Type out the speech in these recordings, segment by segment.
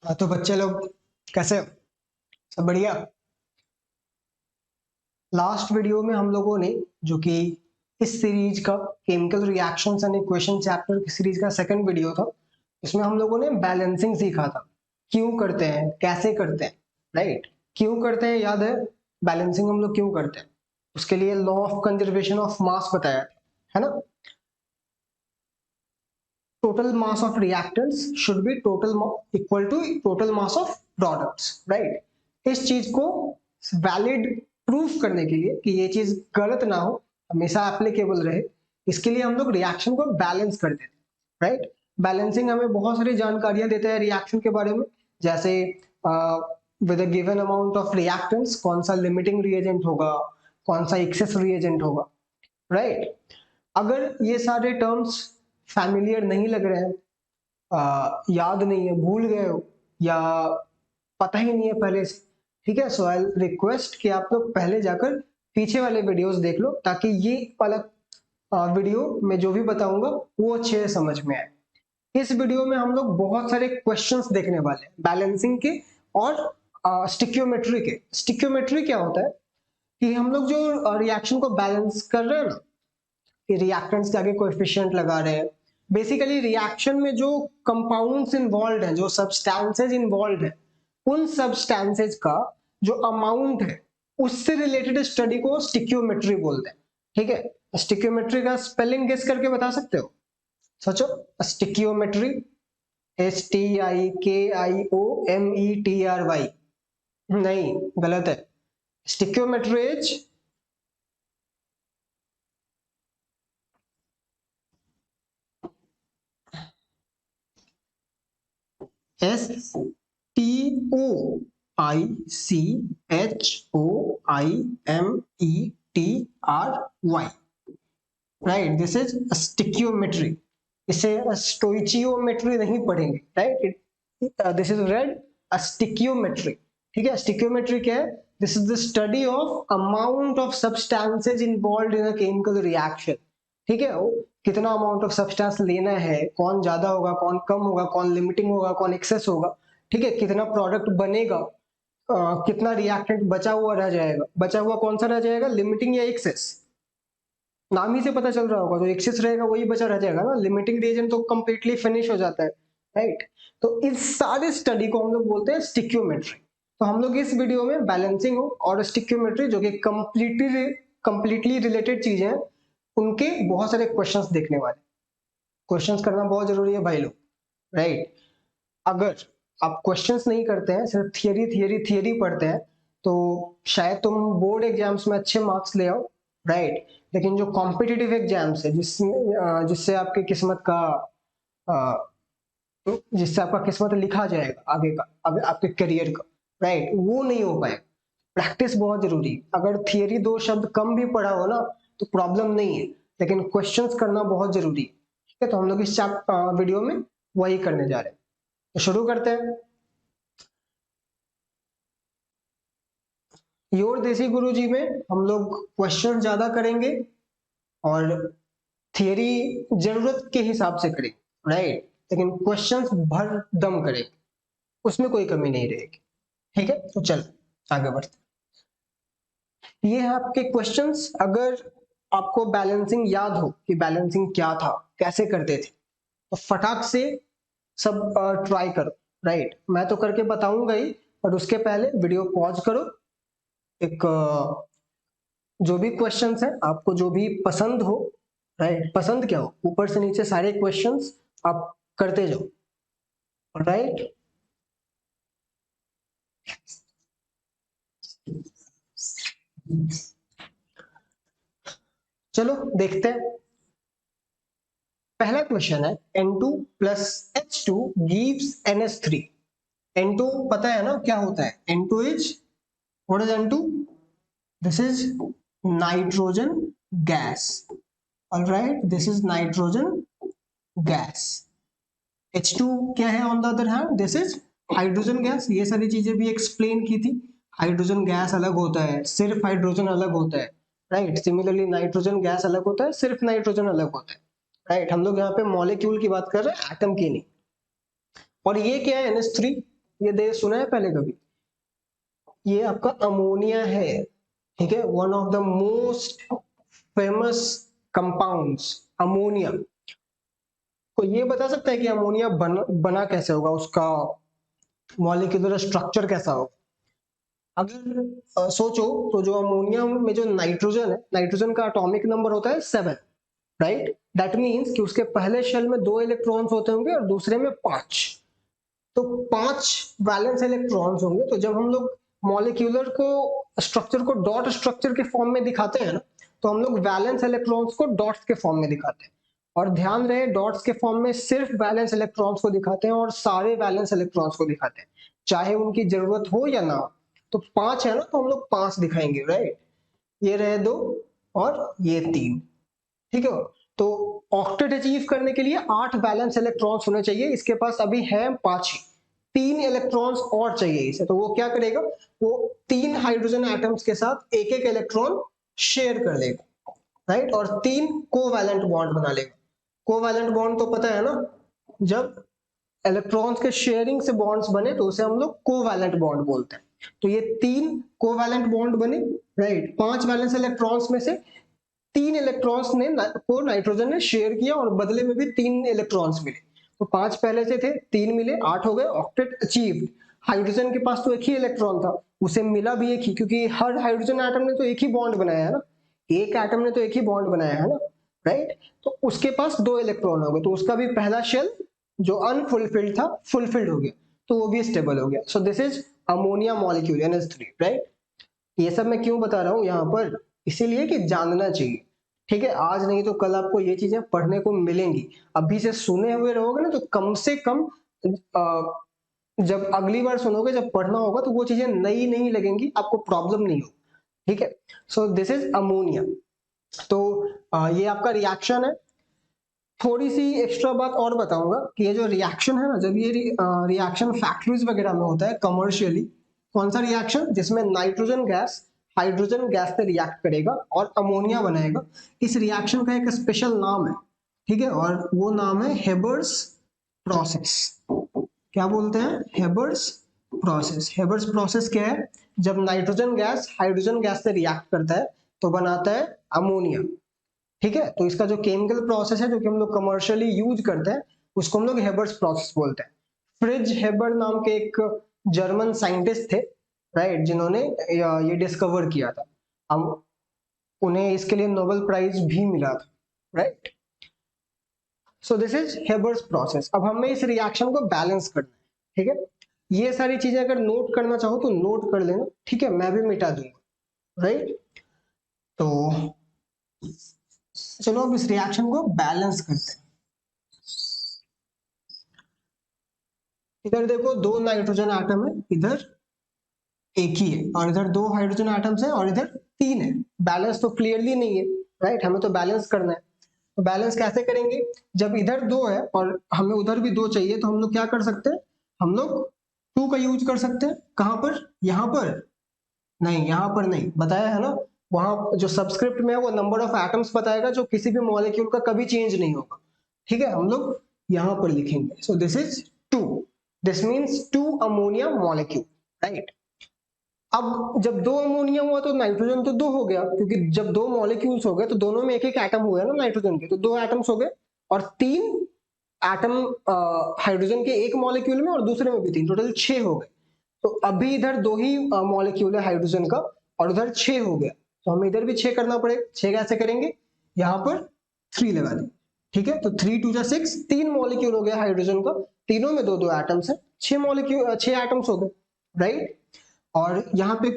हाँ, तो बच्चे लोग कैसे हो? सब बढ़िया। लास्ट वीडियो में हम लोगों ने जो कि इस सीरीज का chemical reactions and equation chapter की सीरीज का सेकंड वीडियो था। इसमें हम लोगों ने बैलेंसिंग सीखा था, क्यों करते हैं, कैसे करते हैं, राइट। क्यों करते हैं याद है? बैलेंसिंग हम लोग क्यों करते हैं, उसके लिए law of conservation of mass बताया है ना। total mass of reactants should be equal to total mass of products, right। इस चीज को वैलिड प्रूफ करने के लिए कि ये चीज गलत ना हो, हमेशा एप्लीकेबल रहे, इसके लिए हम लोग रिएक्शन को बैलेंस करते थे, राइट। बैलेंसिंग हमें बहुत सारी जानकारियां देता है रिएक्शन के बारे में, जैसे with a given amount of reactants कौन सा लिमिटिंग रिएजेंट होगा, कौन सा एक्सेस रिएजेंट होगा, राइट। अगर ये सारे टर्म्स फैमिलियर नहीं लग रहे हैं, याद नहीं है, भूल गए हो, या पता ही नहीं है पहले से, ठीक है, सो आई रिक्वेस्ट कि आप लोग पहले जाकर पीछे वाले वीडियोस देख लो, ताकि ये वाला वीडियो में जो भी बताऊंगा वो अच्छे से समझ में आए। इस वीडियो में हम लोग बहुत सारे क्वेश्चंस देखने वाले हैं बैलेंसिंग के और स्टिक्योमेट्री के। स्टिक्योमेट्री क्या होता है कि हम लोग जो रिएक्शन को बैलेंस कर रहे हैं ना, कि रिएक्टेंट्स के आगे कोएफिशिएंट लगा रहे हैं, बेसिकली रिएक्शन में जो कंपाउंड्स इन्वॉल्व हैं, जो सब्सटेंसेज इन्वॉल्व हैं, उन सब्सटेंसेज का जो अमाउंट है उससे रिलेटेड स्टडी को स्टिक्योमेट्री बोलते हैं, ठीक है। स्टिक्योमेट्री का स्पेलिंग गेस करके बता सकते हो? सोचो, स्टिक्योमेट्री, STIKIOMETRY। नहीं, गलत है। Stoichiometry is STOICHOIMETRY, right. This is stoichiometry. इसे स्टोइचियोमेट्री नहीं पढ़ेंगे, right. This is read stoichiometry, ठीक है। स्टिक्योमेट्री क्या है? This is the study of amount of substances involve in a chemical reaction, ठीक है। कितना अमाउंट ऑफ सब्सटेंस लेना है, कौन ज्यादा होगा, कौन कम होगा, कौन लिमिटिंग होगा, कौन एक्सेस होगा, ठीक है। कितना प्रोडक्ट बनेगा, कितना रिएक्टेंट बचा हुआ रह जाएगा, बचा हुआ कौन सा रह जाएगा, लिमिटिंग या एक्सेस। नाम ही से पता चल रहा होगा, जो एक्सेस रहेगा वही बचा रह जाएगा ना, लिमिटिंग रीजन तो कंप्लीटली फिनिश हो जाता है, राइट। तो इस सारे स्टडी को हम लोग बोलते हैं स्टिक्योमेट्री। तो हम लोग इस वीडियो में बैलेंसिंग और स्टिक्योमेट्री, जो कि कंप्लीटली रिलेटेड चीजें हैं, उनके बहुत सारे क्वेश्चंस देखने वाले। क्वेश्चंस करना बहुत जरूरी है भाई लोग, राइट। अगर आप क्वेश्चंस नहीं करते हैं, सिर्फ थियरी थियरी थियरी पढ़ते हैं, तो शायद तुम बोर्ड एग्जाम्स में अच्छे मार्क्स ले आओ, राइट। लेकिन जो कॉम्पिटिटिव एग्जाम्स है, जिससे आपकी किस्मत का जिससे आपका किस्मत लिखा जाएगा आगे का, आगे आपके करियर का, राइट, वो नहीं हो पाएगा। प्रैक्टिस बहुत जरूरी है। अगर थियरी दो शब्द कम भी पढ़ा हो ना तो प्रॉब्लम नहीं है, लेकिन क्वेश्चंस करना बहुत जरूरी है, ठीक है। तो हम लोग इस वीडियो में वही करने जा रहे हैं, तो शुरू करते हैं। योर देसी गुरु जी में हम लोग क्वेश्चन ज्यादा करेंगे और थियरी जरूरत के हिसाब से करेंगे, राइट। लेकिन क्वेश्चंस भर दम करेंगे, उसमें कोई कमी नहीं रहेगी, ठीक है। तो चल आगे बढ़ते। ये है आपके क्वेश्चंस। अगर आपको बैलेंसिंग याद हो कि बैलेंसिंग क्या था, कैसे करते थे, तो फटाक से सब ट्राई करो, राइट। मैं तो करके बताऊंगा ही, पर उसके पहले वीडियो पॉज करो, एक जो भी क्वेश्चंस है आपको जो भी पसंद हो, राइट, पसंद क्या हो, ऊपर से नीचे सारे क्वेश्चंस आप करते जाओ, राइट। चलो देखते हैं। पहला क्वेश्चन है N2 plus H2 gives NH3। N2 पता है ना क्या होता है? N2 is, what is N2? This is nitrogen gas, alright, this is nitrogen gas. H2 क्या है on the other hand? This is hydrogen gas. ये सारी चीजें भी एक्सप्लेन की थी। हाइड्रोजन गैस अलग होता है, सिर्फ हाइड्रोजन अलग होता है, राइट। सिमिलरली नाइट्रोजन गैस अलग होता है, सिर्फ नाइट्रोजन अलग होता है, राइट। हम लोग यहाँ पे मॉलिक्यूल की बात कर रहे हैं, एटम की नहीं। और ये क्या है? NH3। ये दे सुना है पहले कभी? ये आपका अमोनिया है, ठीक है, one of the most famous compounds, ammonia. तो ये बता सकता है कि अमोनिया बना कैसे होगा, उसका मॉलिक्यूलर स्ट्रक्चर कैसा होगा? अगर सोचो तो जो अमोनिया में जो नाइट्रोजन है, नाइट्रोजन का एटॉमिक नंबर होता है 7, राइट? दैट मीन्स कि उसके पहले शेल में 2 इलेक्ट्रॉन्स होते होंगे और दूसरे में 5। तो 5 वैलेंस इलेक्ट्रॉन्स होंगे। तो जब हम लोग मॉलिक्यूलर को स्ट्रक्चर को डॉट स्ट्रक्चर के फॉर्म में दिखाते हैं ना, तो हम लोग वैलेंस इलेक्ट्रॉन्स को डॉट्स के फॉर्म में दिखाते हैं। और ध्यान रहे, डॉट्स के फॉर्म में सिर्फ वैलेंस इलेक्ट्रॉन्स को दिखाते हैं और सारे वैलेंस इलेक्ट्रॉन्स को दिखाते हैं, चाहे उनकी जरूरत हो या ना हो। तो 5 है ना, तो हम लोग 5 दिखाएंगे, राइट? ये रहे 2 और ये 3, ठीक है। तो ऑक्टेट अचीव करने के लिए 8 वैलेंस इलेक्ट्रॉन्स होने चाहिए, इसके पास अभी है 5 ही। 3 इलेक्ट्रॉन्स और चाहिए इसे, तो वो क्या करेगा, वो 3 हाइड्रोजन एटम्स के साथ एक एक इलेक्ट्रॉन शेयर कर लेगा, राइट? और 3 कोवैलेंट बॉन्ड बना लेगा। कोवैलेंट बॉन्ड तो पता है ना, जब इलेक्ट्रॉन्स के शेयरिंग से बॉन्ड्स बने तो उसे हम लोग कोवैलेंट बॉन्ड बोलते हैं। तो ये 3 कोवैलेंट बॉन्ड बने, राइट? 5 वैलेंस इलेक्ट्रॉन्स में से 3 इलेक्ट्रॉन्स ने को नाइट्रोजन ने शेयर किया और बदले में भी 3 इलेक्ट्रॉन्स मिले। तो 5 पहले से थे, 3 मिले, 8 हो गए, ऑक्टेट अचीव्ड। हाइड्रोजन के पास तो एक ही इलेक्ट्रॉन था, उसे मिला भी एक ही, क्योंकि हर हाइड्रोजन एटम ने तो एक ही बॉन्ड बनाया है ना, एक एटम ने तो एक ही बॉन्ड बनाया है ना, राइट? तो उसके पास 2 इलेक्ट्रॉन हो गए, तो उसका भी पहला शेल जो अनफुलफिल्ड था फुलफिल्ड हो गया, तो वो भी स्टेबल हो गया। सो this is ammonia molecule NH3, right? ये सब मैं क्यों बता रहा हूँ यहाँ पर, इसीलिए कि जानना चाहिए, ठीक है? आज नहीं तो कल आपको ये चीजें पढ़ने को मिलेंगी। अभी से सुने हुए रहोगे ना, तो कम से कम जब अगली बार सुनोगे, जब पढ़ना होगा, तो वो चीजें नई नहीं लगेंगी, आपको प्रॉब्लम नहीं हो, ठीक है? So this is ammonia. तो ये आपका रिएक्शन है। थोड़ी सी एक्स्ट्रा बात और बताऊंगा कि ये जो रिएक्शन है ना, जब ये रिएक्शन फैक्ट्रीज वगैरह में होता है कमर्शियली, कौन सा रिएक्शन जिसमें नाइट्रोजन गैस हाइड्रोजन गैस से रिएक्ट करेगा और अमोनिया बनाएगा, इस रिएक्शन का एक स्पेशल नाम है, ठीक है? और वो नाम है हेबर्स प्रोसेस। क्या बोलते हैं? Haber's process. हेबर्स प्रोसेस क्या है? जब नाइट्रोजन गैस हाइड्रोजन गैस से रिएक्ट करता है तो बनाता है अमोनिया, ठीक है? तो इसका जो केमिकल प्रोसेस है, जो कि हम लोग कमर्शियली यूज करते हैं, उसको हम लोग हेबर्स प्रोसेस बोलते हैं। फ्रिज हेबर नाम के एक जर्मन साइंटिस्ट थे, राइट, जिन्होंने ये डिस्कवर किया था। हम उन्हें इसके लिए नोबेल प्राइज भी मिला था, right? So this is Haber's process. अब हमें इस रिएक्शन को बैलेंस करना है, ठीक है? ये सारी चीजें अगर नोट करना चाहो तो नोट कर लेना, ठीक है? मैं भी मिटा दूंगा, राइट? तो चलो अब इस रिएक्शन को बैलेंस करते हैं। इधर देखो, 2 नाइट्रोजन एटम है, इधर एक ही है, और इधर 2 हाइड्रोजन एटम्स है और इधर 3 है। बैलेंस तो क्लियरली नहीं है, राइट? हमें तो बैलेंस करना है। तो बैलेंस कैसे करेंगे? जब इधर 2 है और हमें उधर भी 2 चाहिए, तो हम लोग क्या कर सकते हैं, हम लोग 2 का यूज कर सकते हैं। कहां पर? यहां पर नहीं, यहां पर नहीं, बताया है ना, वहां जो सबस्क्रिप्ट में है वो नंबर ऑफ एटम्स बताएगा, जो किसी भी मॉलिक्यूल का कभी चेंज नहीं होगा, ठीक है? हम लोग यहां पर लिखेंगे। सो this is 2, this means 2 ammonia molecule, right? अब जब 2 अमोनिया हुआ तो नाइट्रोजन तो 2 हो गया, क्योंकि जब 2 मॉलिक्यूल्स हो गए तो दोनों में एक एक एटम हुए ना नाइट्रोजन के, तो 2 एटम्स हो गए, और 3 एटम हाइड्रोजन के एक मॉलिक्यूल में और दूसरे में भी 3, टोटल 6 हो गए। तो अभी इधर 2 ही मॉलिक्यूल है हाइड्रोजन का, और उधर 6 हो गया, तो हमें इधर भी 6 करना पड़ेगा। 6 कैसे करेंगे? यहाँ पर 3 लगा दें, ठीक है? तो 3 2 6, 3 मॉलिक्यूल हो गया हाइड्रोजन का, तीनों में 2 2 एटम्स है, 6 मॉलिक्यूल 6 एटम्स हो गए, राइट? और यहाँ पे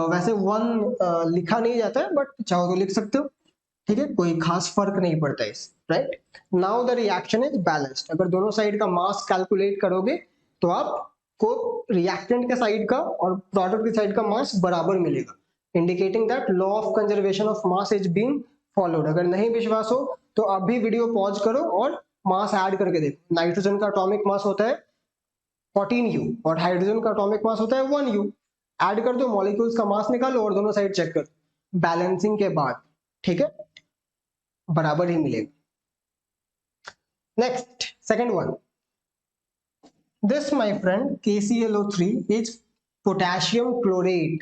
वैसे 1 लिखा नहीं जाता है, बट चाहो तो लिख सकते हो, ठीक है? कोई खास फर्क नहीं पड़ता है, right? Now the reaction is balanced. अगर दोनों साइड का मास कैलकुलेट करोगे तो आपको रिएक्टेंट के साइड का और प्रोडक्ट की साइड का मास बराबर मिलेगा, indicating that law of conservation of mass is being followed. अगर नहीं विश्वास हो तो अभी वीडियो पॉज करो और मास ऐड करके देखो। नाइट्रोजन का एटॉमिक मास होता है 14U और हाइड्रोजन का एटॉमिक मास होता है 1U। ऐड कर दो, मॉलिक्यूल्स का मास निकालो और दोनों साइड चेक करो बैलेंसिंग के बाद, ठीक है? बराबर ही मिलेगा। Next, second one, This, my friend, KClO3 is potassium chlorate,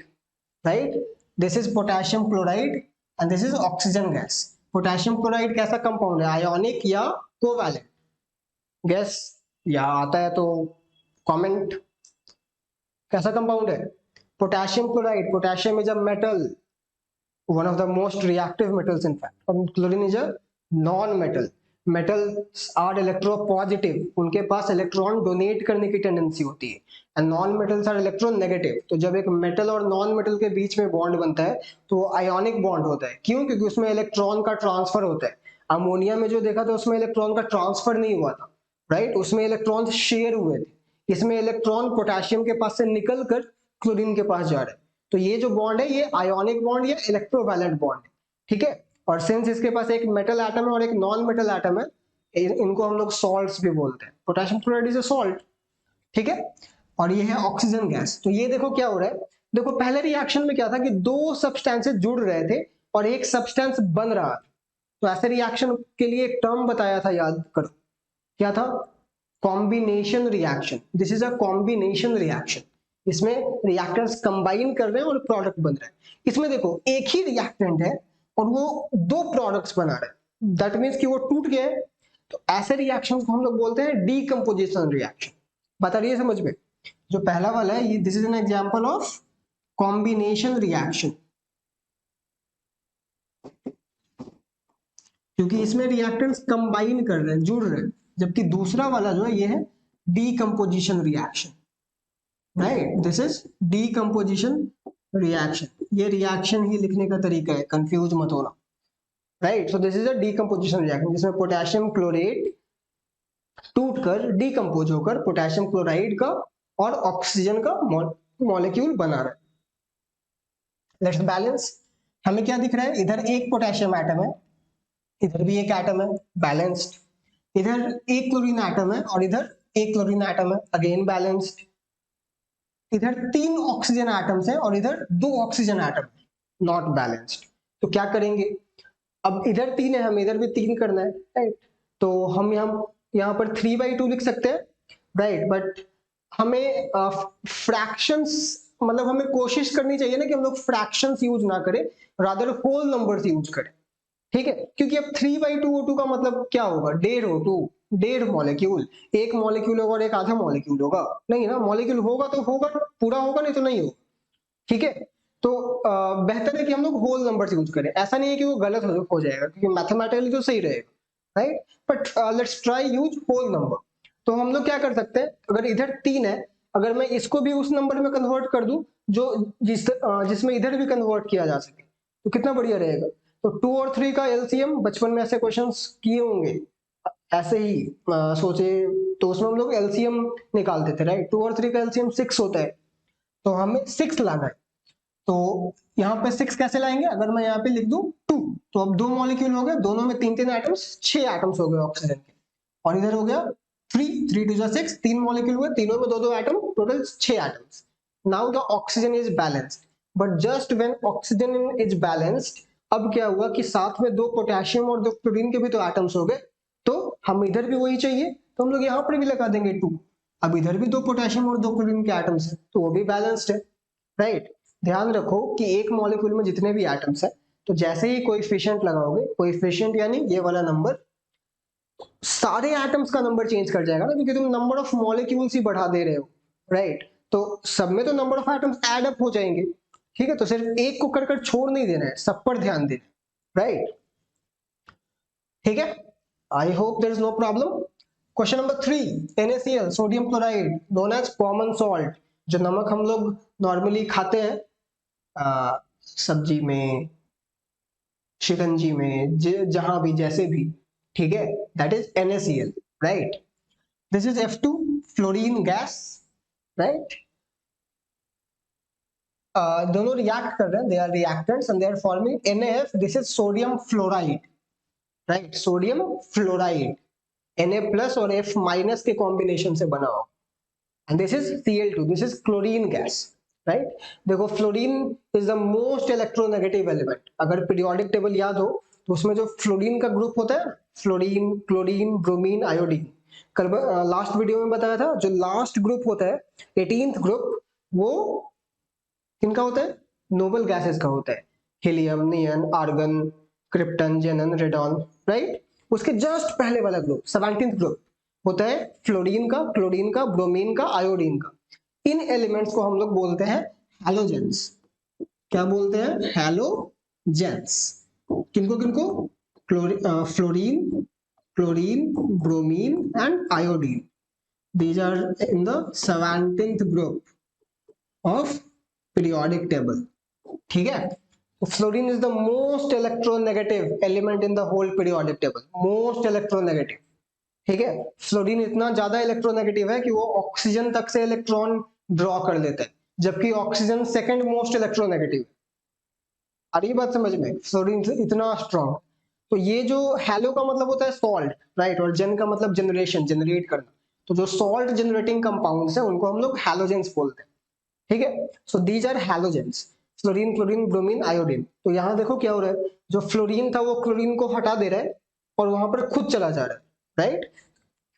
right? This is potassium chloride and this is oxygen gas. Potassium chloride कैसा कंपाउंड है, आयोनिक या कोवैलेंट? गैस या आता है तो कमेंट। कैसा कंपाउंड है? Potassium chloride. Potassium is a metal, one of the most reactive metals in fact, and chlorine is a non-metal. metals are electropositive, उनके पास इलेक्ट्रॉन डोनेट करने की टेंडेंसी होती है, and non metals are electronegative. तो जब एक metal और non metal के बीच में बॉन्ड बनता है तो आयोनिक बॉन्ड होता है। क्यों? क्योंकि उसमें इलेक्ट्रॉन का ट्रांसफर होता है। अमोनिया में जो देखा था उसमें इलेक्ट्रॉन का ट्रांसफर नहीं हुआ था, राइट? उसमें इलेक्ट्रॉन शेयर हुए थे। इसमें इलेक्ट्रॉन पोटेशियम के पास से निकल कर क्लोरीन के पास जा रहा है। तो ये जो बॉन्ड है ये आयोनिक बॉन्ड या इलेक्ट्रोवैलेंट बॉन्ड है, ठीक है? और सिंस इसके पास एक मेटल एटम है और एक नॉन मेटल एटम है, इनको हम लोग सॉल्ट्स भी बोलते हैं। Potassium chloride is a salt, ठीक है? और ये है ऑक्सीजन गैस। तो ये देखो क्या हो रहा है, देखो पहले रिएक्शन में क्या था कि दो सब्सटेंसेस जुड़ रहे थे और एक सब्सटेंस बन रहा था। तो ऐसे रिएक्शन के लिए एक टर्म बताया था, याद करो, क्या था? Combination reaction. This is a combination reaction. इसमें रिएक्टेंट्स कंबाइन कर रहे हैं और प्रोडक्ट बन रहा है। इसमें देखो एक ही रिएक्टेंट है और वो दो प्रोडक्ट्स बना रहा है, दैट मीन्स कि वो टूट गया है। तो ऐसे रिएक्शन को हम लोग बोलते हैं डीकम्पोजिशन रिएक्शन। बता रही है समझ में? जो पहला वाला है ये, this is an example of combination reaction, क्योंकि इसमें रिएक्टेंट्स कंबाइन कर रहे हैं, जुड़ रहे हैं। जबकि दूसरा वाला जो है ये है decomposition reaction, right? This is decomposition reaction. ये रिएक्शन ही लिखने का तरीका है, कंफ्यूज मत होना, right? So this is a decomposition reaction जिसमें पोटेशियम क्लोरेट टूटकर डीकम्पोज होकर पोटेशियम क्लोराइड का और ऑक्सीजन का मॉलिक्यूल बना रहा है। Let's balance. हमें क्या दिख रहा है? इधर एक पोटेशियम एटम है, इधर भी एक एटम है, बैलेंस्ड। इधर एक क्लोरीन एटम है और इधर एक क्लोरीन एटम है, अगेन बैलेंस्ड। इधर तीन ऑक्सीजन एटम्स हैं और इधर दो ऑक्सीजन एटम है, नॉट बैलेंस्ड। तो क्या करेंगे? अब इधर तीन है, हमें इधर भी तीन करना है, राइट? तो हम यहाँ पर 3/2 लिख सकते हैं, राइट? बट हमें फ्रैक्शंस, मतलब हमें कोशिश करनी चाहिए ना कि हम लोग फ्रैक्शंस यूज ना करें, रादर होल नंबर्स यूज करें, ठीक है? क्योंकि अब 3/2 O2 का मतलब क्या होगा? 1.5 O2, 1.5 मॉलिक्यूल। एक मॉलिक्यूल होगा और एक आधा मॉलिक्यूल होगा? नहीं ना, मॉलिक्यूल होगा तो होगा, पूरा होगा, नहीं तो नहीं होगा, ठीक है? तो बेहतर है कि हम लोग होल नंबर्स यूज करें। ऐसा नहीं है कि वो गलत हो जाएगा, क्योंकि मैथमेटिकली तो सही रहेगा, right? But let's try use whole number. तो हम लोग क्या कर सकते हैं, अगर इधर 3 है, अगर मैं इसको भी उस नंबर में कन्वर्ट कर दूं जो जिसमें इधर भी कन्वर्ट किया जा सके, तो कितना बढ़िया रहेगा। तो 2 और 3 का एलसीएम, बचपन में ऐसे क्वेश्चंस किए होंगे, ऐसे ही सोचे, तो उसमें हम लोग एलसीएम निकालते थे, राइट? 2 और 3 का एलसीएम 6 होता है, तो हमें 6 लाना है। तो यहाँ पे 6 कैसे लाएंगे? अगर मैं यहाँ पे लिख दूं 2, तो अब दो मॉलिक्यूल हो गए, दोनों में 3-3 एटम्स, 6 एटम्स हो गए ऑक्सीजन के। और इधर हो गया 3 तीन मॉलिक्यूल हुए, तीनों में दो दो atom, total 6 atoms. Now the oxygen is balanced, but just when oxygen is balanced, अब क्या हुआ कि साथ में दो पोटेशियम और दो क्लोरीन के भी तो एटम्स हो गए, तो हम इधर भी वही चाहिए, तो हम लोग यहाँ पर भी लगा देंगे 2। अब इधर भी दो पोटेशियम और दो क्लोरीन के एटम्स है, तो वो भी बैलेंस्ड है, राइट? ध्यान रखो कि एक मॉलिक्यूल में जितने भी एटम्स है, तो जैसे ही कोएफिशिएंट लगाओगे, कोएफिशिएंट यानी ये वाला नंबर, सारे एटम्स का नंबर चेंज कर जाएगा ना, क्योंकि तुम नंबर ऑफ मॉलिक्यूल्स ही बढ़ा दे रहे हो, राइट? तो सब में तो number of atoms add up हो जाएंगे, ठीक है? तो सिर्फ एक को कर कर छोड़ नहीं देना है, सब पर ध्यान देना है, राइट? ठीक है, I hope there is no problem. Question number 3, NaCl, sodium chloride, known as common salt. जो नमक हम लोग नॉर्मली खाते हैं सब्जी में, शिकंजी में, जहां भी, जैसे भी, ठीक है? That is NaCl, right? This is F2, fluorine gas, right? दोनों रिएक्ट कर रहे हैं, they are reactants and they are forming NaF, this is sodium fluoride, right? Sodium fluoride Na plus और F माइनस के कॉम्बिनेशन से बना हो, and this is Cl2, this is chlorine gas, right? देखो fluorine is the most electronegative element। अगर periodic table याद हो तो उसमें जो फ्लोरीन का ग्रुप होता है, फ्लोरीन, क्लोरीन, ब्रोमीन, आयोडीन, कल लास्ट वीडियो में बताया था, जो लास्ट ग्रुप होता है 18th ग्रुप, वो किनका होता है? नोबल गैसेस का होता है, हीलियम, नियन, आर्गन, क्रिप्टन, जेनन, रेडॉन, राइट। उसके जस्ट पहले वाला ग्रुप 17th ग्रुप होता है फ्लोरीन का, क्लोरीन का, ब्रोमीन का, आयोडीन का। इन एलिमेंट्स को हम लोग बोलते हैं हैलोजेंस। क्या बोलते हैं? हैलोजेंस। किनको किनको? Fluorine, chlorine, bromine and iodine. These are in the 17th group of periodic table. ठीक है। Fluorine is the most electronegative element in the whole periodic table, most electronegative. ठीक है, फ्लोरीन इतना ज्यादा इलेक्ट्रोनेगेटिव है कि वो ऑक्सीजन तक से इलेक्ट्रॉन ड्रॉ कर लेता है, जबकि ऑक्सीजन सेकंड मोस्ट इलेक्ट्रोनेगेटिव। आ रही बात समझ में? फ्लोरीन इतना स्ट्रॉन्ग। तो ये जो हैलो का मतलब होता है सॉल्ट, राइट, और जेन का मतलब जनरेशन, जनरेट करना। तो जो सॉल्ट जनरेटिंग कंपाउंड्स है उनको हम लोग हैलोजेंस बोलते हैं। ठीक है, so these are halogens, fluorine, chlorine, bromine, iodine. तो यहाँ देखो क्या हो रहा है, जो फ्लोरीन था वो क्लोरीन को हटा दे रहा है और वहां पर खुद चला जा रहा है, right,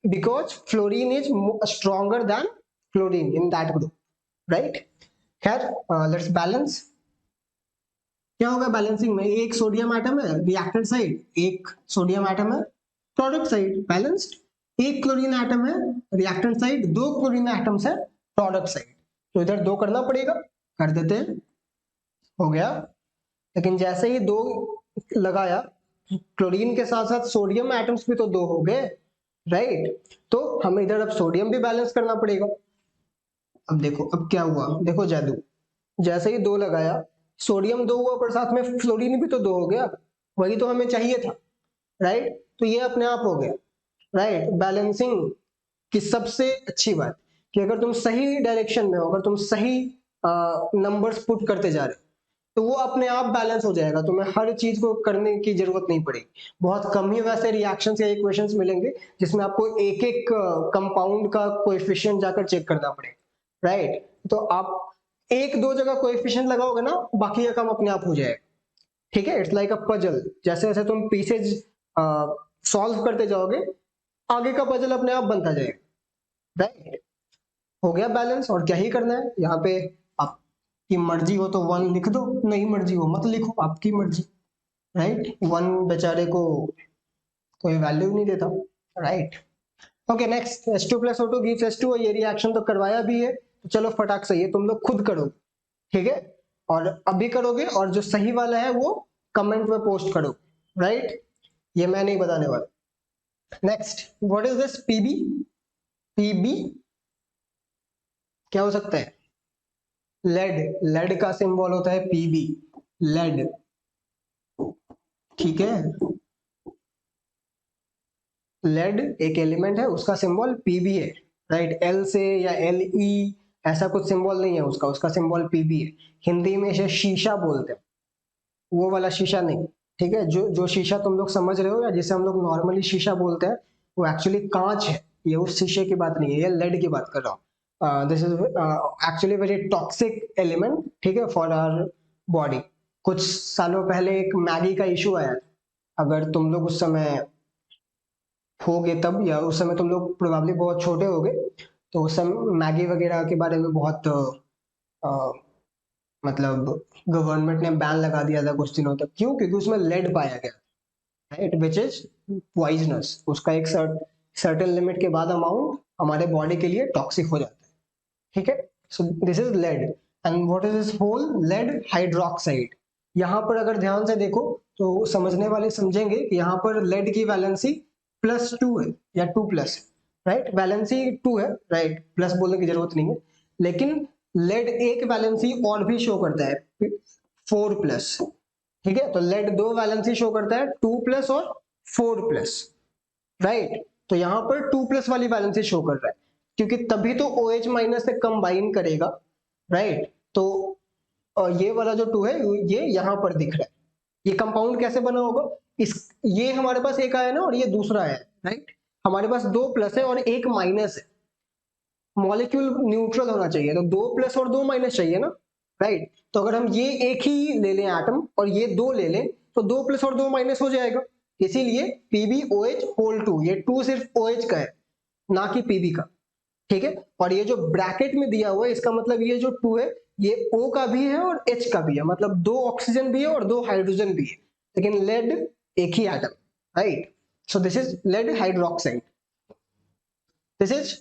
because fluorine is stronger than chlorine in that group, right. खैर, लेट्स बैलेंस। क्या होगा बैलेंसिंग में? एक सोडियम एटम है रिएक्टेंट साइड, एक सोडियम एटम है प्रोडक्ट साइड, बैलेंस्ड। एक क्लोरीन एटम है रिएक्टेंट साइड, दो क्लोरीन एटम्स है प्रोडक्ट साइड। तो इधर दो करना पड़ेगा, कर देते हैं, हो गया। लेकिन जैसे ही दो लगाया, क्लोरीन के साथ साथ सोडियम एटम्स भी तो दो हो गए, राइट। तो हमें इधर अब सोडियम भी बैलेंस करना पड़ेगा। अब देखो अब क्या हुआ, देखो जादू, जैसे ही दो लगाया, सोडियम दो हुआ पर साथ में फ्लोरीन भी तो दो हो गया, वही तो हमें चाहिए था, राइट। तो ये अपने आप हो गया, राइट। बैलेंसिंग की सबसे अच्छी बात कि अगर तुम सही डायरेक्शन में हो, अगर तुम सही नंबर्स पुट करते जा रहे हो, तो वो अपने आप बैलेंस हो जाएगा, तुम्हें हर चीज को करने की जरूरत नहीं पड़ेगी। बहुत कम ही वैसे रिएक्शंस या इक्वेशंस मिलेंगे जिसमें आपको एक एक कंपाउंड का कोएफिशिएंट जाकर चेक करना पड़ेगा, राइट। तो आप एक दो जगह कोएफिशिएंट लगाओगे ना, बाकी का काम अपने आप हो जाएगा। ठीक है, इट्स लाइक अ पजल, जैसे जैसे तुम पीसेज सॉल्व करते जाओगे, आगे का पजल अपने आप बनता जाएगा, राइट। हो गया बैलेंस, और क्या ही करना है यहाँ पे। आपकी मर्जी हो तो वन लिख दो, नहीं मर्जी हो मत लिखो, आपकी मर्जी, राइट। वन बेचारे को कोई वैल्यू नहीं देता, right. Okay, next, H2+O2 gives H2, ये रिएक्शन तो करवाया भी है, तो चलो फटाक से ये तुम लोग खुद करो, ठीक है। और अभी करोगे, और जो सही वाला है वो कमेंट में पोस्ट करो, राइट। ये मैं नहीं बताने वाला। Next, what is this PB? PB क्या हो सकता है? लेड, लेड का सिंबल होता है पीबी, लेड, ठीक है। लेड एक एलिमेंट है, उसका सिंबल पीबी है, राइट। एल से या एल ई ऐसा कुछ सिंबल नहीं है उसका, उसका सिंबल पीबी है। हिंदी में इसे शीशा बोलते हैं, वो वाला शीशा नहीं, ठीक है। जो जो शीशा तुम लोग समझ रहे हो या जिसे हम लोग नॉर्मली शीशा बोलते हैं, वो एक्चुअली कांच है, ये उस शीशे की बात नहीं है, ये लेड की बात कर रहा हूँ। This is actually very toxic element, ठीक है, फॉर आवर बॉडी। कुछ सालों पहले एक मैगी का इशू आया था, अगर तुम लोग उस समय होगे तब, या उस समय तुम लोग प्रोबेबली बहुत छोटे होगे, तो उस समय मैगी वगैरह के बारे में बहुत मतलब गवर्नमेंट ने बैन लगा दिया था कुछ दिनों तक। क्यों? क्योंकि उसमें लेड पाया गया, राइट, विच इज पॉइजनस। उसका एक सर्टेन लिमिट के बाद अमाउंट हमारे बॉडी के लिए टॉक्सिक हो जाता है, ठीक है। So this is lead, and what is this whole? Lead hydroxide. यहाँ पर अगर ध्यान से देखो तो समझने वाले समझेंगे कि यहाँ पर लेड की वैलेंसी +2 है या 2+, राइट। वैलेंसी 2 है, राइट, प्लस बोलने की जरूरत नहीं है। लेकिन लेड एक वैलेंसी और भी शो करता है, 4+, ठीक है। तो लेड दो वैलेंसी शो करता है, 2+ और 4+, राइट। तो यहाँ पर 2+ वाली वैलेंसी शो कर रहा है, क्योंकि तभी तो OH- से कंबाइन करेगा, राइट। तो ये वाला जो 2 है ये यहाँ पर दिख रहा है। ये कंपाउंड कैसे बना होगा? इस, ये हमारे पास एक आया ना और ये दूसरा है, राइट। हमारे पास 2 प्लस है और 1 माइनस है। मॉलिक्यूल न्यूट्रल होना चाहिए, तो 2 प्लस और 2 माइनस चाहिए ना, राइट। तो अगर हम ये एक ही ले लें एटम और ये 2 ले लें, तो 2 प्लस और 2 माइनस हो जाएगा। इसीलिए PbOH होल 2, ये 2 सिर्फ OH का है, ना कि पीबी का, ठीक है। और ये जो ब्रैकेट में दिया हुआ है इसका मतलब ये जो 2 है ये O का भी है और H का भी है, मतलब 2 ऑक्सीजन भी है और 2 हाइड्रोजन भी है, लेकिन लेड एक ही atom, right. So this is lead hydroxide. This is,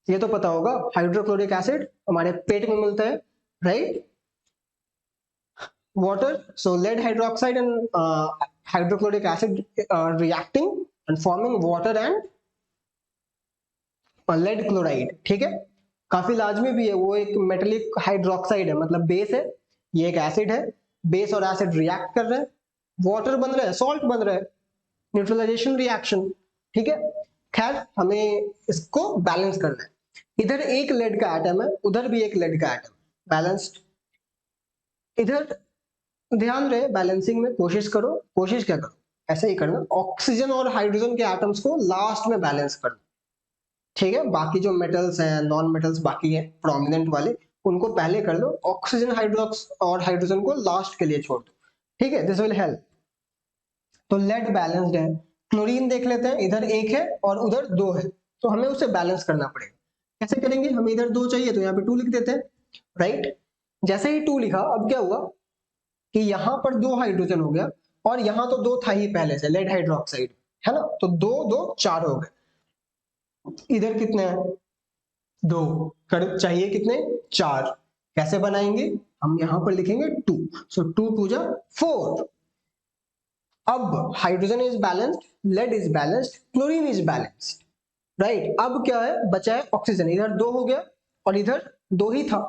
ये तो पता होगा, हाइड्रोक्लोरिक एसिड हमारे पेट में मिलता है, right. water, so lead hydroxide and hydrochloric acid reacting and forming water and lead chloride, ठीक है। काफी लाजमी भी है, वो एक मेटेलिक हाइड्रोक्साइड है, मतलब बेस है, ये एक एसिड है, बेस और एसिड रिएक्ट कर रहे हैं, वाटर बन रहा है, सॉल्ट बन रहा है, न्यूट्रलाइजेशन रिएक्शन, ठीक है। खैर हमें इसको बैलेंस करना है, इधर एक लेड का एटम है, उधर भी एक लेड का एटम, बैलेंस्ड। इधर ध्यान रहे बैलेंसिंग में कोशिश करो, कोशिश क्या करो, ऐसे ही करना, ऑक्सीजन और हाइड्रोजन के एटम्स को लास्ट में बैलेंस करना, ठीक है। बाकी जो मेटल्स हैं, नॉन मेटल्स बाकी है प्रोमिनेंट वाले, उनको पहले कर दो, ऑक्सीजन हाइड्रोक्स और हाइड्रोजन को लास्ट के लिए छोड़ दो, ठीक है। This will help. तो लेड बैलेंस्ड है। क्लोरीन देख लेते हैं, इधर एक है और उधर 2 है, तो हमें उसे बैलेंस करना पड़ेगा। कैसे करेंगे, हमें इधर 2 चाहिए तो यहाँ पे 2 लिख देते हैं, राइट। जैसे ही 2 लिखा, अब क्या हुआ कि यहाँ पर 2 हाइड्रोजन हो गया और यहाँ तो 2 था ही पहले से, लेड हाइड्रोक्साइड, है ना, तो 2 2 4 हो गए। इधर कितने हैं, 2 कर चाहिए कितने, 4। कैसे बनाएंगे, हम यहाँ पर लिखेंगे 2, सो 2 2 जा 4। अब hydrogen is balanced, lead is balanced, chlorine is balanced, right. अब क्या है, बचा है ऑक्सीजन, इधर 2 हो गया और इधर 2 ही था,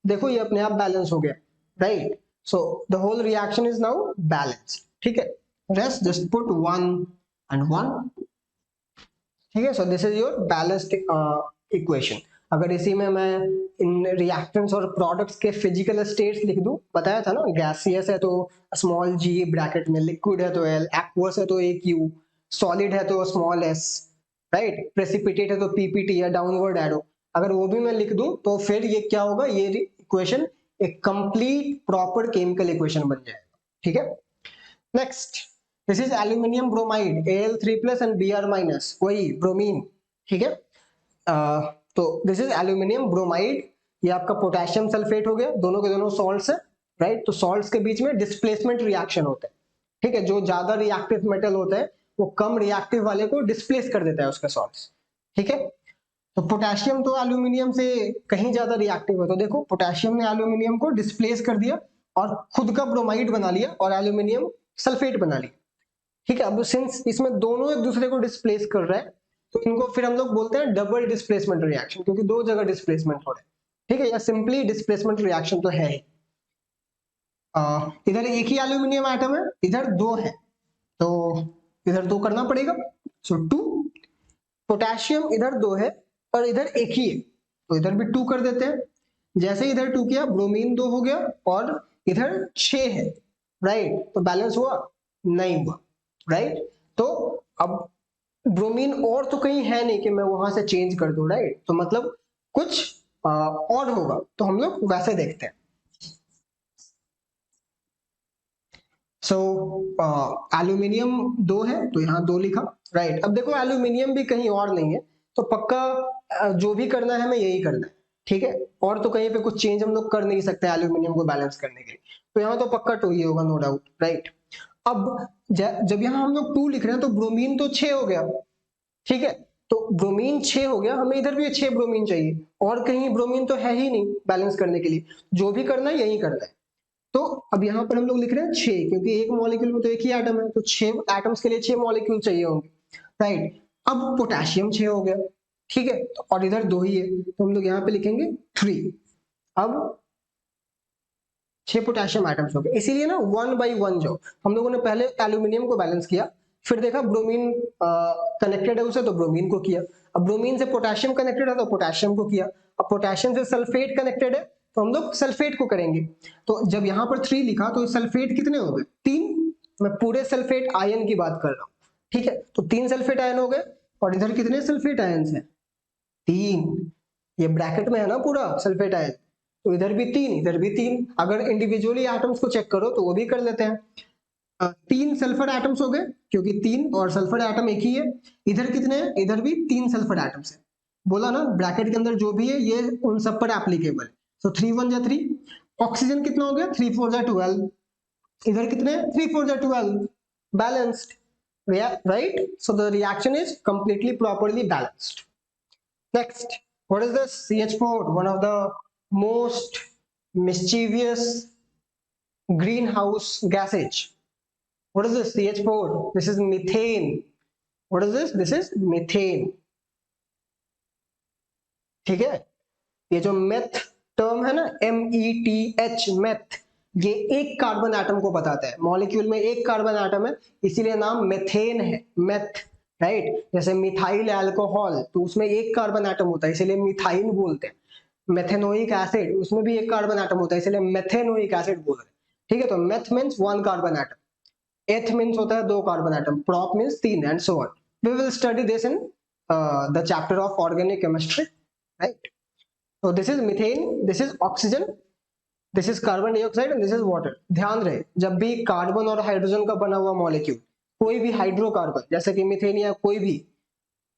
देखो ये अपने आप बैलेंस हो गया, right. So the whole reaction is now balanced, ठीक है। रेस्ट जस्ट पुट 1 and 1, ठीक है। So this is your balanced equation. अगर इसी में मैं इन रिएक्टेंट्स और प्रोडक्ट्स के फिजिकल स्टेट्स लिख दूं, बताया था ना, गैसियस है तो स्मॉल g ब्रैकेट में, लिक्विड है तो L, एक्वस है तो AQ, सॉलिड है तो स्मॉल s, राइट, प्रेसिपिटेट है तो PPT या डाउनवर्ड एरो, अगर वो भी मैं लिख दूं तो फिर ये क्या होगा, ये इक्वेशन एक कंप्लीट प्रॉपर केमिकल इक्वेशन बन जाएगा, ठीक है। Next, this is aluminium bromide, Al3+ and Br-, वही ब्रोमीन, ठीक है। तो दिस इज एल्यूमिनियम ब्रोमाइड, ये आपका पोटेशियम सल्फेट हो गया, दोनों के दोनों सॉल्ट्स है, राइट। तो सॉल्ट्स के बीच में डिस्प्लेसमेंट रिएक्शन होता है, ठीक है। जो ज्यादा रिएक्टिव मेटल होता है वो कम रिएक्टिव वाले को डिस्प्लेस कर देता है उसके सॉल्ट्स, ठीक है। तो पोटेशियम तो एल्यूमिनियम से कहीं ज्यादा रिएक्टिव है, तो देखो पोटेशियम ने एल्यूमिनियम को डिस्प्लेस कर दिया और खुद का ब्रोमाइड बना लिया और एल्यूमिनियम सल्फेट बना लिया, ठीक है। अब सिंस इसमें दोनों एक दूसरे को डिस्प्लेस कर रहा है तो इनको फिर हम लोग बोलते हैं डबल डिस्प्लेसमेंट रिएक्शन, क्योंकि 2 जगह डिस्प्लेसमेंट हो रहा है, ठीक है, या सिंपली डिस्प्लेसमेंट रिएक्शन तो है ही। इधर एक ही एल्यूमिनियम एटम है, इधर 2 है, तो इधर 2 करना पड़ेगा, सो 2। पोटेशियम इधर 2 है और इधर एक ही है, तो इधर भी 2 कर देते हैं। जैसे इधर 2 किया, ब्रोमीन 2 हो गया और इधर 6 है, राइट। तो बैलेंस हुआ, नहीं हुआ, राइट। तो अब ब्रोमीन और तो कहीं है नहीं कि मैं वहां से चेंज कर दूं, राइट। तो मतलब कुछ और होगा, तो हम लोग वैसे देखते हैं। सो एल्यूमिनियम 2 है तो यहाँ 2 लिखा, राइट। अब देखो एल्यूमिनियम भी कहीं और नहीं है, तो पक्का जो भी करना है हमें यही करना है, ठीक है। और तो कहीं पे कुछ चेंज हम लोग कर नहीं सकते एल्यूमिनियम को बैलेंस करने के लिए, तो यहाँ तो पक्का 2 ही होगा, नो डाउट, राइट। अब जब यहाँ हम लोग 2 लिख रहे हैं तो ब्रोमीन तो 6 हो गया, ठीक है। तो ब्रोमीन 6 हो गया, हमें इधर भी 6 ब्रोमीन चाहिए, और कहीं ब्रोमीन तो है ही नहीं बैलेंस करने के लिए, जो भी करना है यही करना है। तो अब यहाँ पर हम लोग लिख रहे हैं 6, क्योंकि एक मॉलिक्यूल में तो एक ही एटम है, तो 6 एटम्स के लिए 6 मॉलिक्यूल चाहिए होंगे, राइट। अब पोटेशियम 6 हो गया, ठीक है, और इधर 2 ही है, तो हम लोग यहाँ पे लिखेंगे 3। अब 6 पोटेशियम एटम्स हो गए, इसीलिए ना 1 by 1 जो हम लोगों ने पहले एल्यूमिनियम को बैलेंस किया, फिर देखा ब्रोमीन कनेक्टेड है उसे, तो ब्रोमीन को किया। अब ब्रोमीन से पोटेशियम कनेक्टेड है तो पोटेशियम को किया। अब पोटेशियम से सल्फेट कनेक्टेड है तो हम लोग सल्फेट को करेंगे। तो जब यहाँ पर 3 लिखा तो सल्फेट कितने हो गए, 3। मैं पूरे सल्फेट आयन की बात कर रहा हूँ, ठीक है। तो 3 सल्फेट आयन हो गए, और इधर कितने सल्फेट आयन है, 3। ये ब्रैकेट में है ना पूरा सल्फेट आयन, तो इधर भी 3, इधर भी 3। अगर इंडिविजुअली एटम्स को चेक करो तो वो भी कर लेते हैं। तीन सल्फर एटम्स हो गए, क्योंकि तीन और सल्फर एटम एक ही है। इधर कितने हैं, इधर भी तीन सल्फर एटम्स है। बोला ना ब्रैकेट के अंदर जो भी है ये उन सब पर एप्लीकेबल है। सो 3 1 जा 3। ऑक्सीजन कितना हो गया, 3 4 जा 12। इधर कितने, 3 4 जा 12, balanced, right? So the reaction is completely properly balanced. Next, what is this? CH4, one of the most mischievous greenhouse gases. What is this? CH4. This is methane. What is this? This is methane. ठीक है, ये जो meth term है ना, METH, meth, ये एक carbon atom को बताता है। मॉलिक्यूल में एक कार्बन एटम है, इसीलिए नाम मेथेन है, मेथ, राइट? जैसे मिथाइल अल्कोहल, तो उसमें एक कार्बन एटम होता है, इसीलिए मिथाइल बोलते हैं। मेथेनोइक एसिड, उसमें भी एक कार्बन एटम होता है, इसलिए मेथेनोइक एसिड बोल रहे हैं। ठीक है, तो meth means one carbon atom, eth means होता है दो कार्बन एटम, प्रॉप मीन्स तीन, and so on. We will study this in the chapter of organic chemistry, right? So this is methane, this is oxygen, this is carbon dioxide and this is water. ध्यान रहे, जब भी carbon और hydrogen का बना हुआ molecule, कोई भी हाइड्रोकार्बन जैसे कि मीथेन या कोई भी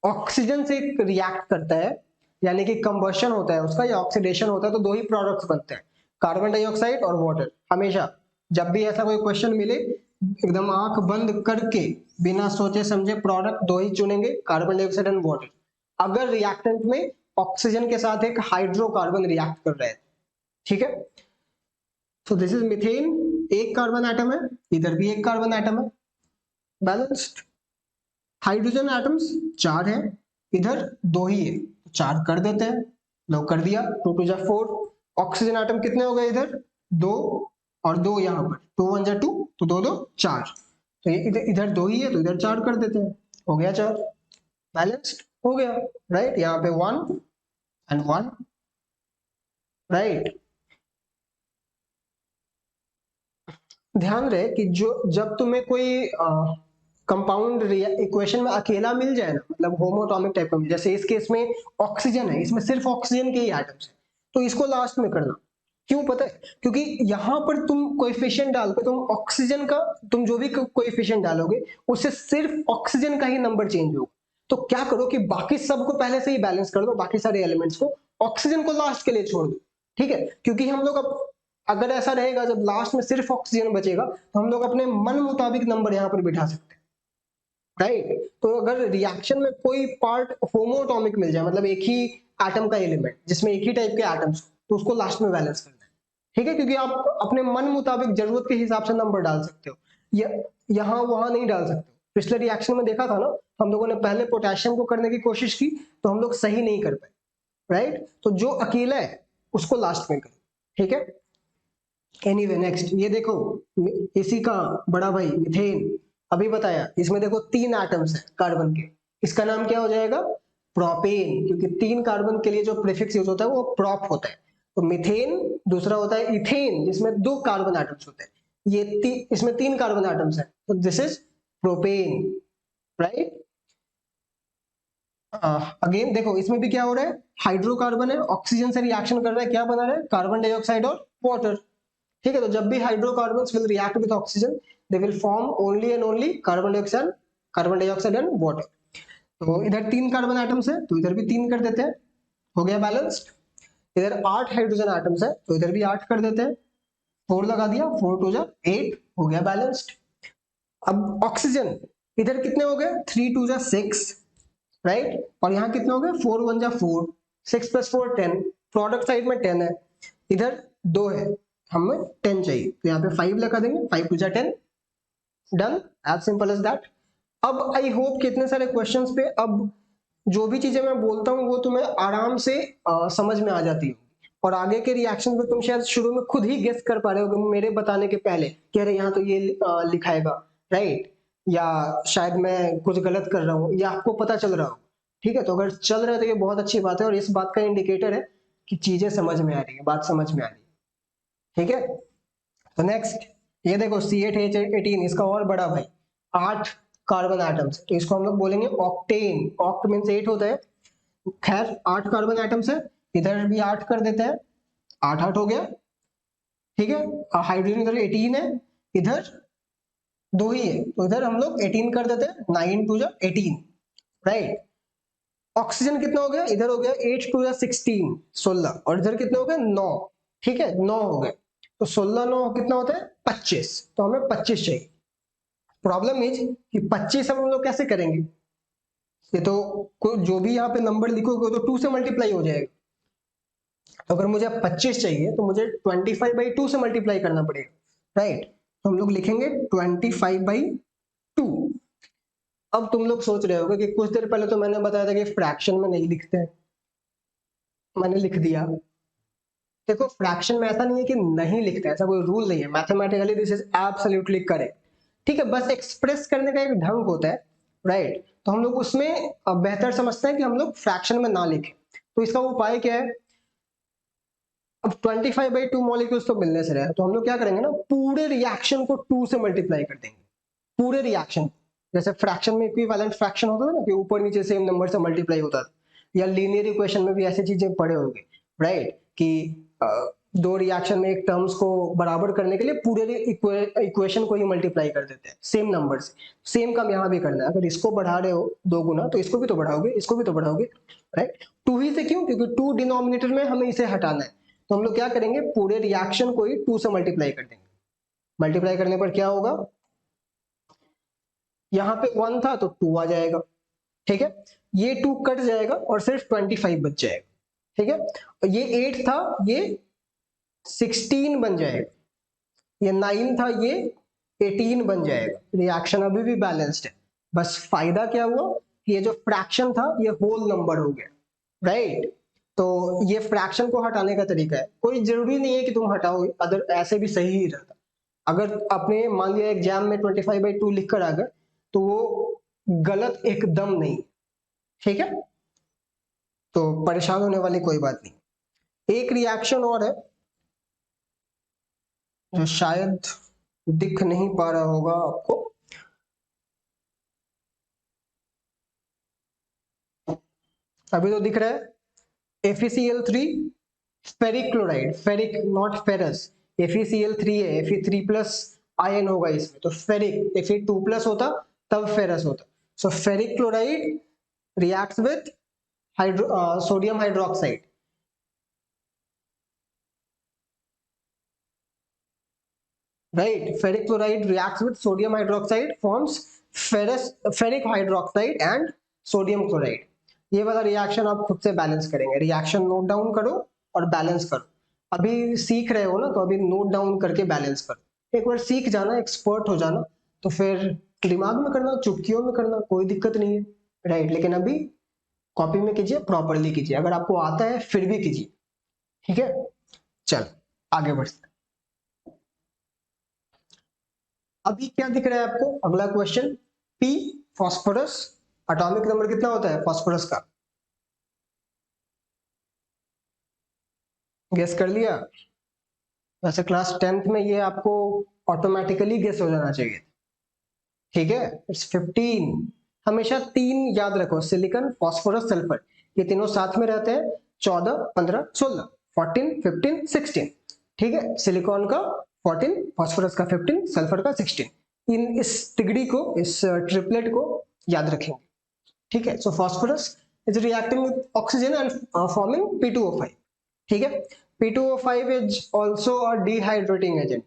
ऑक्सीजन से रिएक्ट करता है, यानी कि कंबशन होता है उसका या ऑक्सीडेशन होता है, तो दो ही प्रोडक्ट्स बनते हैं, कार्बन डाइऑक्साइड और वाटर। हमेशा जब भी ऐसा कोई क्वेश्चन मिले, एकदम आंख बंद करके बिना सोचे समझे प्रोडक्ट दो ही चुनेंगे, कार्बन डाइऑक्साइड एंड वाटर। अगर रिएक्टेंट में ऑक्सीजन के साथ एक हाइड्रोकार्बन रिएक्ट कर रहे हैं, ठीक है? सो दिस इज मीथेन, एक कार्बन एटम है, इधर भी एक कार्बन एटम है, बैलेंस्ड। हाइड्रोजन एटम्स चार है, इधर दो ही है, चार कर देते हैं, लो कर दिया, 2 2 जा 4। ऑक्सीजन एटम कितने हो गए, इधर दो और दो यहाँ पर, 2 1 जा 2, तो 2 2 4, तो ये इधर दो ही है तो इधर चार कर देते हैं, हो गया चार, बैलेंस्ड हो गया, राइट? यहाँ पे 1 and 1, right? ध्यान रहे कि जो जब तुम्हें कोई कंपाउंड इक्वेशन में अकेला मिल जाए ना, मतलब होमोटॉमिक टाइप का, जैसे इस केस में ऑक्सीजन है, इसमें सिर्फ ऑक्सीजन के ही एटम्स है, तो इसको लास्ट में करना। क्यों पता है? क्योंकि यहां पर तुम कोएफिशिएंट डाल के तुम ऑक्सीजन का, तुम जो भी कोएफिशिएंट डालोगे उससे सिर्फ ऑक्सीजन का ही नंबर चेंज होगा। तो क्या करो कि बाकी सबको पहले से ही बैलेंस कर दो, बाकी सारे एलिमेंट्स को, ऑक्सीजन को लास्ट के लिए छोड़ दो, ठीक है? क्योंकि हम लोग अब अगर ऐसा रहेगा, जब लास्ट में सिर्फ ऑक्सीजन बचेगा, तो हम लोग अपने मन मुताबिक नंबर यहाँ पर बिठा सकते हैं, राइट? तो अगर रिएक्शन में कोई पार्ट होमोटॉमिक मिल जाए, मतलब एक ही एटम का एलिमेंट जिसमें एक ही टाइप के एटम्स, तो उसको लास्ट में बैलेंस करना है, ठीक है? क्योंकि आप अपने मन मुताबिक जरूरत के हिसाब से नंबर डाल सकते हो, यहाँ वहां नहीं डाल सकते। पिछले रिएक्शन में देखा था ना, हम लोगों ने पहले पोटेशियम को करने की कोशिश की, तो हम लोग सही नहीं कर पाए, राइट? तो जो अकेला है उसको लास्ट में करो, ठीक है? एनीवे नेक्स्ट, ये देखो इसी का बड़ा भाई मिथेन, अभी बताया, इसमें देखो तीन एटम्स है कार्बन के, इसका नाम क्या हो जाएगा, प्रोपेन, क्योंकि तीन कार्बन के लिए जो प्रीफिक्स यूज होता है वो प्रोप होता है। तो मिथेन, दूसरा होता है इथेन जिसमें दो कार्बन एटम्स होते हैं, ये इसमें तीन कार्बन एटम्स है, तो this is propane, right? Again देखो इसमें भी क्या हो रहा है, हाइड्रोकार्बन है, ऑक्सीजन से रिएक्शन कर रहा है, क्या बना रहा है, कार्बन डाइऑक्साइड और वाटर, ठीक है? तो जब भी hydrocarbons will react with oxygen, they will form only and only carbon dioxide and water. तो इधर तीन कार्बन एटम्स है, तो इधर भी तीन कर देते हैं, हो गया बैलेंस्ड। इधर 8 हाइड्रोजन एटम्स है, तो इधर भी 8 कर देते हैं, 4 लगा दिया, 4 2 जा 8, हो गया बैलेंस्ड। अब ऑक्सीजन, इधर कितने हो गए, 3 2 जा 6, राइट? और यहाँ कितने हो गए, 4 1 जा 4, 6 + 4 10, प्रोडक्ट साइड में 10 है, इधर 2 है, हमें 10 चाहिए, तो यहाँ पे 5 लगा देंगे, 5 2 जा 10, done, as simple as that. अब आई होप कि इतने सारे क्वेश्चंस पे अब जो भी चीजें मैं बोलता हूँ वो तुम्हें आराम से समझ में आ जाती है, और आगे के रिएक्शन पे तुम शायद शुरू में खुद ही गेस कर पा रहे हो मेरे बताने के पहले कि अरे यहाँ तो ये लिखाएगा, राइट? या शायद मैं कुछ गलत कर रहा हूँ, या आपको पता चल रहा हो, ठीक है? तो अगर चल रहा है तो ये बहुत अच्छी बात है, और इस बात का इंडिकेटर है कि चीजें समझ में आ रही है, बात समझ में आ रही है, ठीक है? तो नेक्स्ट, ये देखो C8H18, इसका और बड़ा भाई, 8 कार्बन एटम्स, तो इसको हम लोग बोलेंगे ऑक्टेन, ऑक्ट मींस 8 होता है, खैर 8 कार्बन एटम्स है, इधर भी 8 कर देते हैं, 8 8 हो गया, ठीक है? हाइड्रोजन इधर 18 है, इधर दो ही है, तो इधर हम लोग 18 कर देते हैं, 9 टू जा 18, राइट। ऑक्सीजन कितना हो गया, इधर हो गया 8 टू जा 16, 16, और इधर कितना हो गया 9, ठीक है 9 हो गए, तो 16 9 कितना होता है 25, तो हमें 25 चाहिए। प्रॉब्लम इज कि 25 हम लोग कैसे करेंगे, ये तो जो भी यहाँ पे नंबर लिखोगे तो 2 से मल्टीप्लाई हो जाएगा, तो अगर मुझे 25 चाहिए तो मुझे 25/2 से मल्टीप्लाई करना पड़ेगा, राइट। तो हम लोग लिखेंगे 25/2। अब तुम लोग सोच रहे होगे कि कुछ देर पहले तो मैंने बताया था कि फ्रैक्शन में नहीं लिखते हैं, मैंने लिख दिया। देखो फ्रैक्शन में ऐसा नहीं है कि नहीं लिखते, ऐसा कोई रूल नहीं है, mathematically this is absolutely correct, ठीक है, बस एक्सप्रेस करने का एक ढंग होता है, राइट। तो हम लोग उसमें बेहतर समझते हैं कि हम लोग फ्रैक्शन में ना लिखें। तो इसका उपाय क्या है, अब 25/2 मॉलिक्यूल्स तो मिलने से रहे, तो हम लोग क्या करेंगे ना, पूरे रिएक्शन को 2 से मल्टीप्लाई कर देंगे, पूरे रिएक्शन। जैसे फ्रैक्शन में इक्विवेलेंट फ्रैक्शन होता है ना, कि ऊपर नीचे सेम नंबर से मल्टीप्लाई होता है, या लीनियर इक्वेशन में भी ऐसी चीजें पढ़े होंगे, राइट, कि दो रिएक्शन में एक टर्म्स को बराबर करने के लिए पूरे इक्वेशन को ही मल्टीप्लाई कर देते हैं सेम नंबर से। सेम काम यहाँ भी करना है, अगर इसको बढ़ा रहे हो 2 गुना तो इसको भी तो बढ़ाओगे, इसको भी तो बढ़ाओगे, राइट। 2 ही से क्यों, क्योंकि 2 डिनोमिनेटर में हमें इसे हटाना है, तो हम लोग क्या करेंगे, पूरे रिएक्शन को ही 2 से मल्टीप्लाई कर देंगे। मल्टीप्लाई करने पर क्या होगा, यहाँ पे 1 था तो 2 आ जाएगा, ठीक है, ये 2 कट जाएगा और सिर्फ 25 बच जाएगा, ठीक है, और ये 8 था ये 16 बन जाएगा, ये 9 था ये 18 बन जाएगा, रिएक्शन अभी भी बैलेंस्ड है। बस फायदा क्या हुआ, ये जो फ्रैक्शन था ये होल नंबर हो गया, राइट। तो ये फ्रैक्शन को हटाने का तरीका है, कोई जरूरी नहीं है कि तुम हटाओ, अदर ऐसे भी सही ही रहता। अगर आपने मान लिया एग्जाम में 25/2 लिख कर आ गए तो वो गलत एकदम नहीं, ठीक है, तो परेशान होने वाली कोई बात नहीं। एक रिएक्शन और है जो शायद दिख नहीं पा रहा होगा आपको, अभी तो दिख रहा है, FeCl3 ferric chloride, ferric not ferrous, FeCl3 है, Fe3+ आयन होगा इसमें, तो फेरिक, Fe2+ होता तब फेरस होता, so ferric chloride reacts with sodium hydroxide, right, ferric chloride reacts with sodium hydroxide, forms ferrous ferric hydroxide and sodium chloride। ये वाला reaction आप खुद से बैलेंस करेंगे, रिएक्शन नोट डाउन करो और बैलेंस करो। अभी सीख रहे हो ना, तो अभी नोट डाउन करके बैलेंस करो, एक बार सीख जाना, एक्सपर्ट हो जाना, तो फिर दिमाग में करना, चुटकियों में करना, कोई दिक्कत नहीं है, राइट। लेकिन अभी कॉपी में कीजिए, प्रॉपरली कीजिए, अगर आपको आता है फिर भी कीजिए, ठीक है। चल आगे बढ़ते, अभी क्या दिख रहा है आपको, अगला question, P phosphorus, atomic number कितना होता है फास्फोरस का, गेस कर लिया। वैसे क्लास 10th में ये आपको ऑटोमेटिकली गेस हो जाना चाहिए, ठीक है, इट्स 15। हमेशा 3 याद रखो, सिलिकॉन फास्फोरस सल्फर, ये तीनों साथ में रहते हैं, 14 15 16, 14 15 16, ठीक है, सिलिकॉन का 14, फास्फोरस का 15, सल्फर का 16, इन इस तिगड़ी को, इस ट्रिपलेट को याद रखेंगे, ठीक है। So phosphorus is reacting with oxygen and forming P2O5, ठीक है। P2O5 is also a dehydrating agent,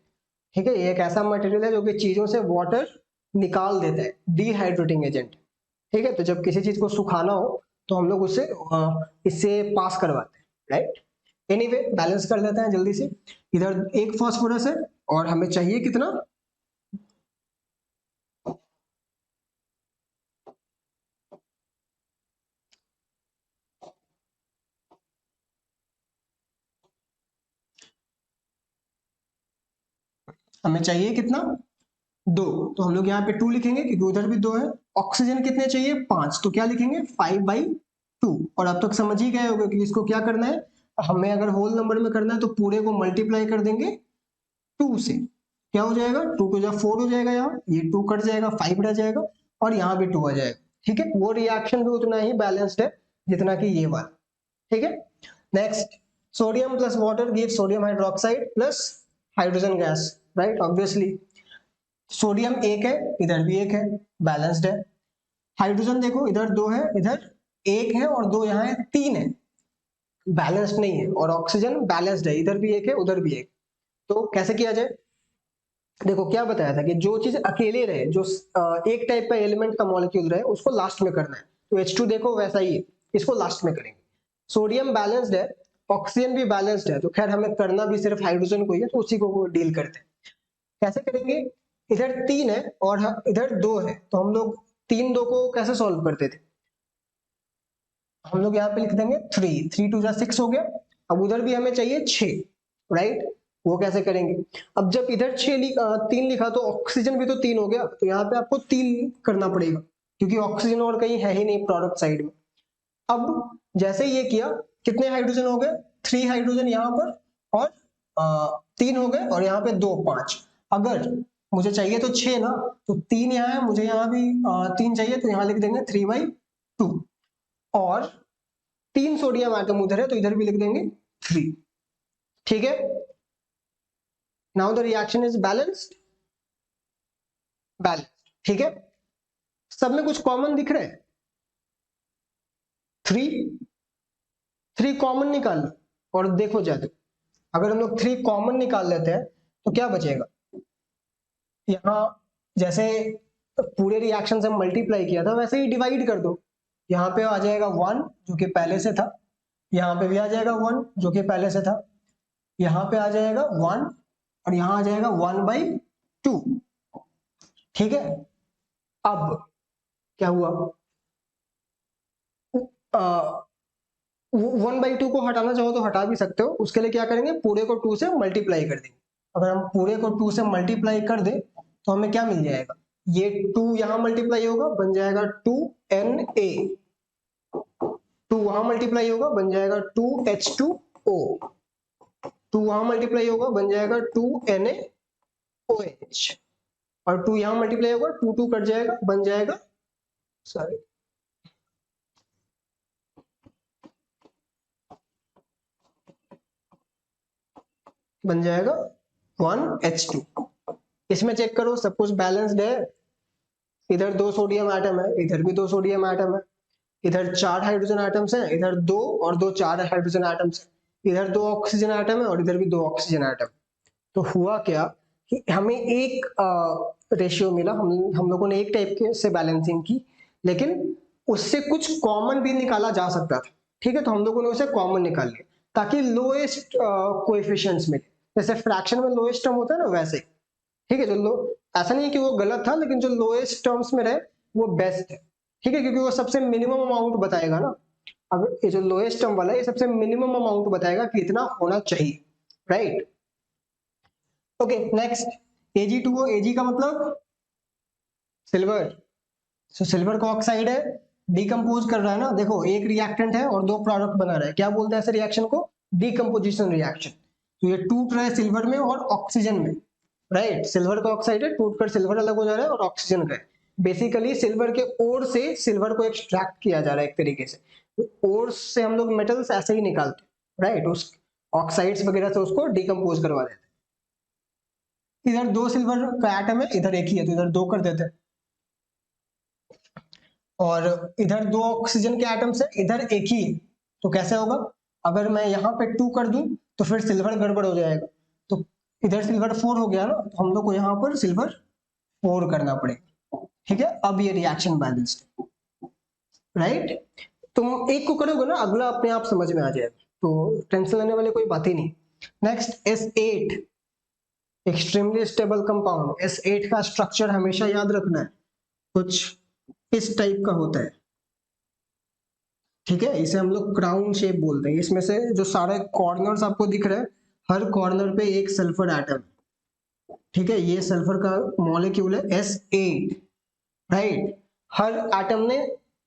ठीक है, ये एक ऐसा मटेरियल है जो कि चीजों से वाटर निकाल देता है, डिहाइड्रेटिंग एजेंट, ठीक है। तो जब किसी चीज को सुखाना हो तो हम लोग उसे इससे पास करवाते हैं, राइट। एनीवे बैलेंस कर लेते हैं जल्दी से, इधर एक फास्फोरस है और हमें चाहिए कितना, हमें चाहिए कितना, 2, तो हम लोग यहाँ पे 2 लिखेंगे क्योंकि उधर भी 2 है। ऑक्सीजन कितने चाहिए 5, तो क्या लिखेंगे 5/2, और अब तक समझ ही गए होंगे कि इसको क्या करना है, हमें अगर होल नंबर में करना है तो पूरे को मल्टीप्लाई कर देंगे 2 से, क्या हो जाएगा 2 टू जा 4 हो जाएगा, यहाँ ये 2 कट जाएगा 5 रह जाएगा, और यहाँ भी 2 आ जाएगा, ठीक है। वो रिएक्शन भी उतना ही बैलेंस्ड है जितना कि ये वाला, ठीक है। Next, sodium plus water give sodium hydroxide plus hydrogen gas, right, obviously. Sodium एक है, इधर भी एक है, बैलेंस्ड है। हाइड्रोजन देखो, इधर दो है, इधर एक है, और दो यहाँ है, तीन है, बैलेंस्ड नहीं है। और ऑक्सीजन बैलेंस्ड है, इधर भी एक है, उधर भी एक। तो कैसे किया जाए? देखो क्या बताया था कि जो चीज अकेले रहे, जो एक टाइप का एलिमेंट का मॉलिक्यूल रहे, उसको लास्ट में करना है। तो H2 देखो वैसा ही है, इसको लास्ट में करेंगे। सोडियम बैलेंस्ड है, ऑक्सीजन भी बैलेंस्ड है, तो खैर हमें करना भी सिर्फ हाइड्रोजन को ही है, तो उसी को डील करते हैं। कैसे करेंगे? इधर तीन है और इधर दो है, तो हम लोग तीन दो को कैसे सॉल्व करते थे? हम लोग यहाँ पे लिख देंगे 3, 3 2 6 हो गया। अब उधर भी हमें चाहिए 6, राइट? वो कैसे करेंगे? अब जब इधर 3 लिखा तो ऑक्सीजन भी तो 3 हो गया, तो यहाँ पे आपको 3 करना पड़ेगा, क्योंकि ऑक्सीजन और कहीं है ही नहीं प्रोडक्ट साइड में। अब जैसे ये किया, कितने हाइड्रोजन हो गए? 3 हाइड्रोजन यहाँ पर, और 3 हो गए, और यहाँ पे 2, 5। अगर मुझे चाहिए तो 6 ना, तो 3 यहाँ है, मुझे यहाँ भी 3 चाहिए, तो यहाँ लिख देंगे 3/2। और 3 सोडियम एटम उधर है, तो इधर भी लिख देंगे 3। ठीक है, now the reaction is balanced. Balanced, ठीक है। सब में कुछ कॉमन दिख रहा है? 3 कॉमन निकाल लो, और देखो जाते, अगर हम लोग 3 कॉमन निकाल लेते हैं तो क्या बचेगा? यहाँ जैसे पूरे रिएक्शन से मल्टीप्लाई किया था, वैसे ही डिवाइड कर दो। यहाँ पे आ जाएगा 1 जो कि पहले से था, यहाँ पे भी आ जाएगा 1 जो कि पहले से था, यहाँ पे आ जाएगा 1, और यहाँ आ जाएगा 1/2। ठीक है, अब क्या हुआ? 1/2 को हटाना चाहो तो हटा भी सकते हो, उसके लिए क्या करेंगे? पूरे को 2 से मल्टीप्लाई कर देंगे। अगर हम पूरे को 2 से मल्टीप्लाई कर दे तो हमें क्या मिल जाएगा? ये 2 यहां मल्टीप्लाई होगा, बन जाएगा 2Na। 2 वहां मल्टीप्लाई होगा, बन जाएगा 2H2O। 2 वहां मल्टीप्लाई होगा, बन जाएगा 2NaOH। और 2 यहां मल्टीप्लाई होगा, 2 2 कट जाएगा, बन जाएगा, सॉरी, बन जाएगा 1H2। इसमें चेक करो, सब कुछ बैलेंस्ड है। इधर 2 सोडियम एटम है, इधर भी 2 सोडियम एटम है, इधर 4 हाइड्रोजन एटम्स हैं, इधर 2 और 2 4 हाइड्रोजन एटम्स हैं, इधर 2 ऑक्सीजन एटम है, और इधर भी 2 ऑक्सीजन एटम। तो हुआ क्या कि हमें एक रेशियो मिला, हम लोगों ने एक टाइप के से बैलेंसिंग की, लेकिन उससे कुछ कॉमन भी निकाला जा सकता था। ठीक है, तो हम लोगों ने उसे कॉमन निकाल लिया ताकि लोएस्ट कोएफिशिएंट्स मिले। जैसे फ्रैक्शन में लोएस्ट टर्म होता है ना, वैसे। ठीक है, जो लो, ऐसा नहीं है कि वो गलत था, लेकिन जो लोएस्ट टर्म्स में रहे वो बेस्ट है। ठीक है, क्योंकि वो सबसे मिनिमम अमाउंट बताएगा ना। अगर ये जो लोएस्ट टर्म वाला है, ये सबसे मिनिमम अमाउंट बताएगा कि इतना होना चाहिए, right? Okay, next, Ag2O। Ag का मतलब सिल्वर। सो सिल्वर का ऑक्साइड है, डिकम्पोज कर रहा है ना। देखो, एक रिएक्टेंट है और 2 प्रोडक्ट बना रहा है, क्या बोलते हैं ऐसे रिएक्शन को? Decomposition reaction. तो ये टूट रहा है सिल्वर में और ऑक्सीजन में, राइट? सिल्वर का ऑक्साइड है, टूटकर सिल्वर अलग हो जा रहा है, और ऑक्सीजन का है। बेसिकली सिल्वर के ओर से सिल्वर को एक्सट्रैक्ट किया जा रहा है एक तरीके से। ओर से हम लोग मेटल्स ऐसे ही निकालते हैं, राइट? उस ऑक्साइड्स वगैरह से उसको डिकम्पोज करवा देते हैं। इधर 2 सिल्वर का एटम है, इधर एक ही है, तो इधर 2 कर देते हैं। और इधर 2 ऑक्सीजन के एटम्स है, इधर एक ही है, तो कैसे होगा? अगर मैं यहाँ पे 2 कर दूं तो फिर सिल्वर गड़बड़ हो जाएगा। तो इधर सिल्वर 4 हो गया ना, तो हम लोग को यहाँ पर सिल्वर 4 करना पड़ेगा। ठीक है, अब ये रिएक्शन बैलेंस्ड, राइट? तुम एक को करोगे ना, अगला अपने आप समझ में आ जाएगा, तो टेंशन लेने वाली कोई बात ही नहीं। Next, S8, extremely stable compound. S8 का स्ट्रक्चर हमेशा याद रखना है, कुछ इस टाइप का होता है। ठीक है, इसे हम लोग क्राउन शेप बोलते हैं। इसमें से जो सारे कॉर्नर्स आपको दिख रहे हैं, हर कॉर्नर पे एक सल्फर एटम। ठीक है, ये सल्फर का मॉलिक्यूल है S8, राइट? हर एटम ने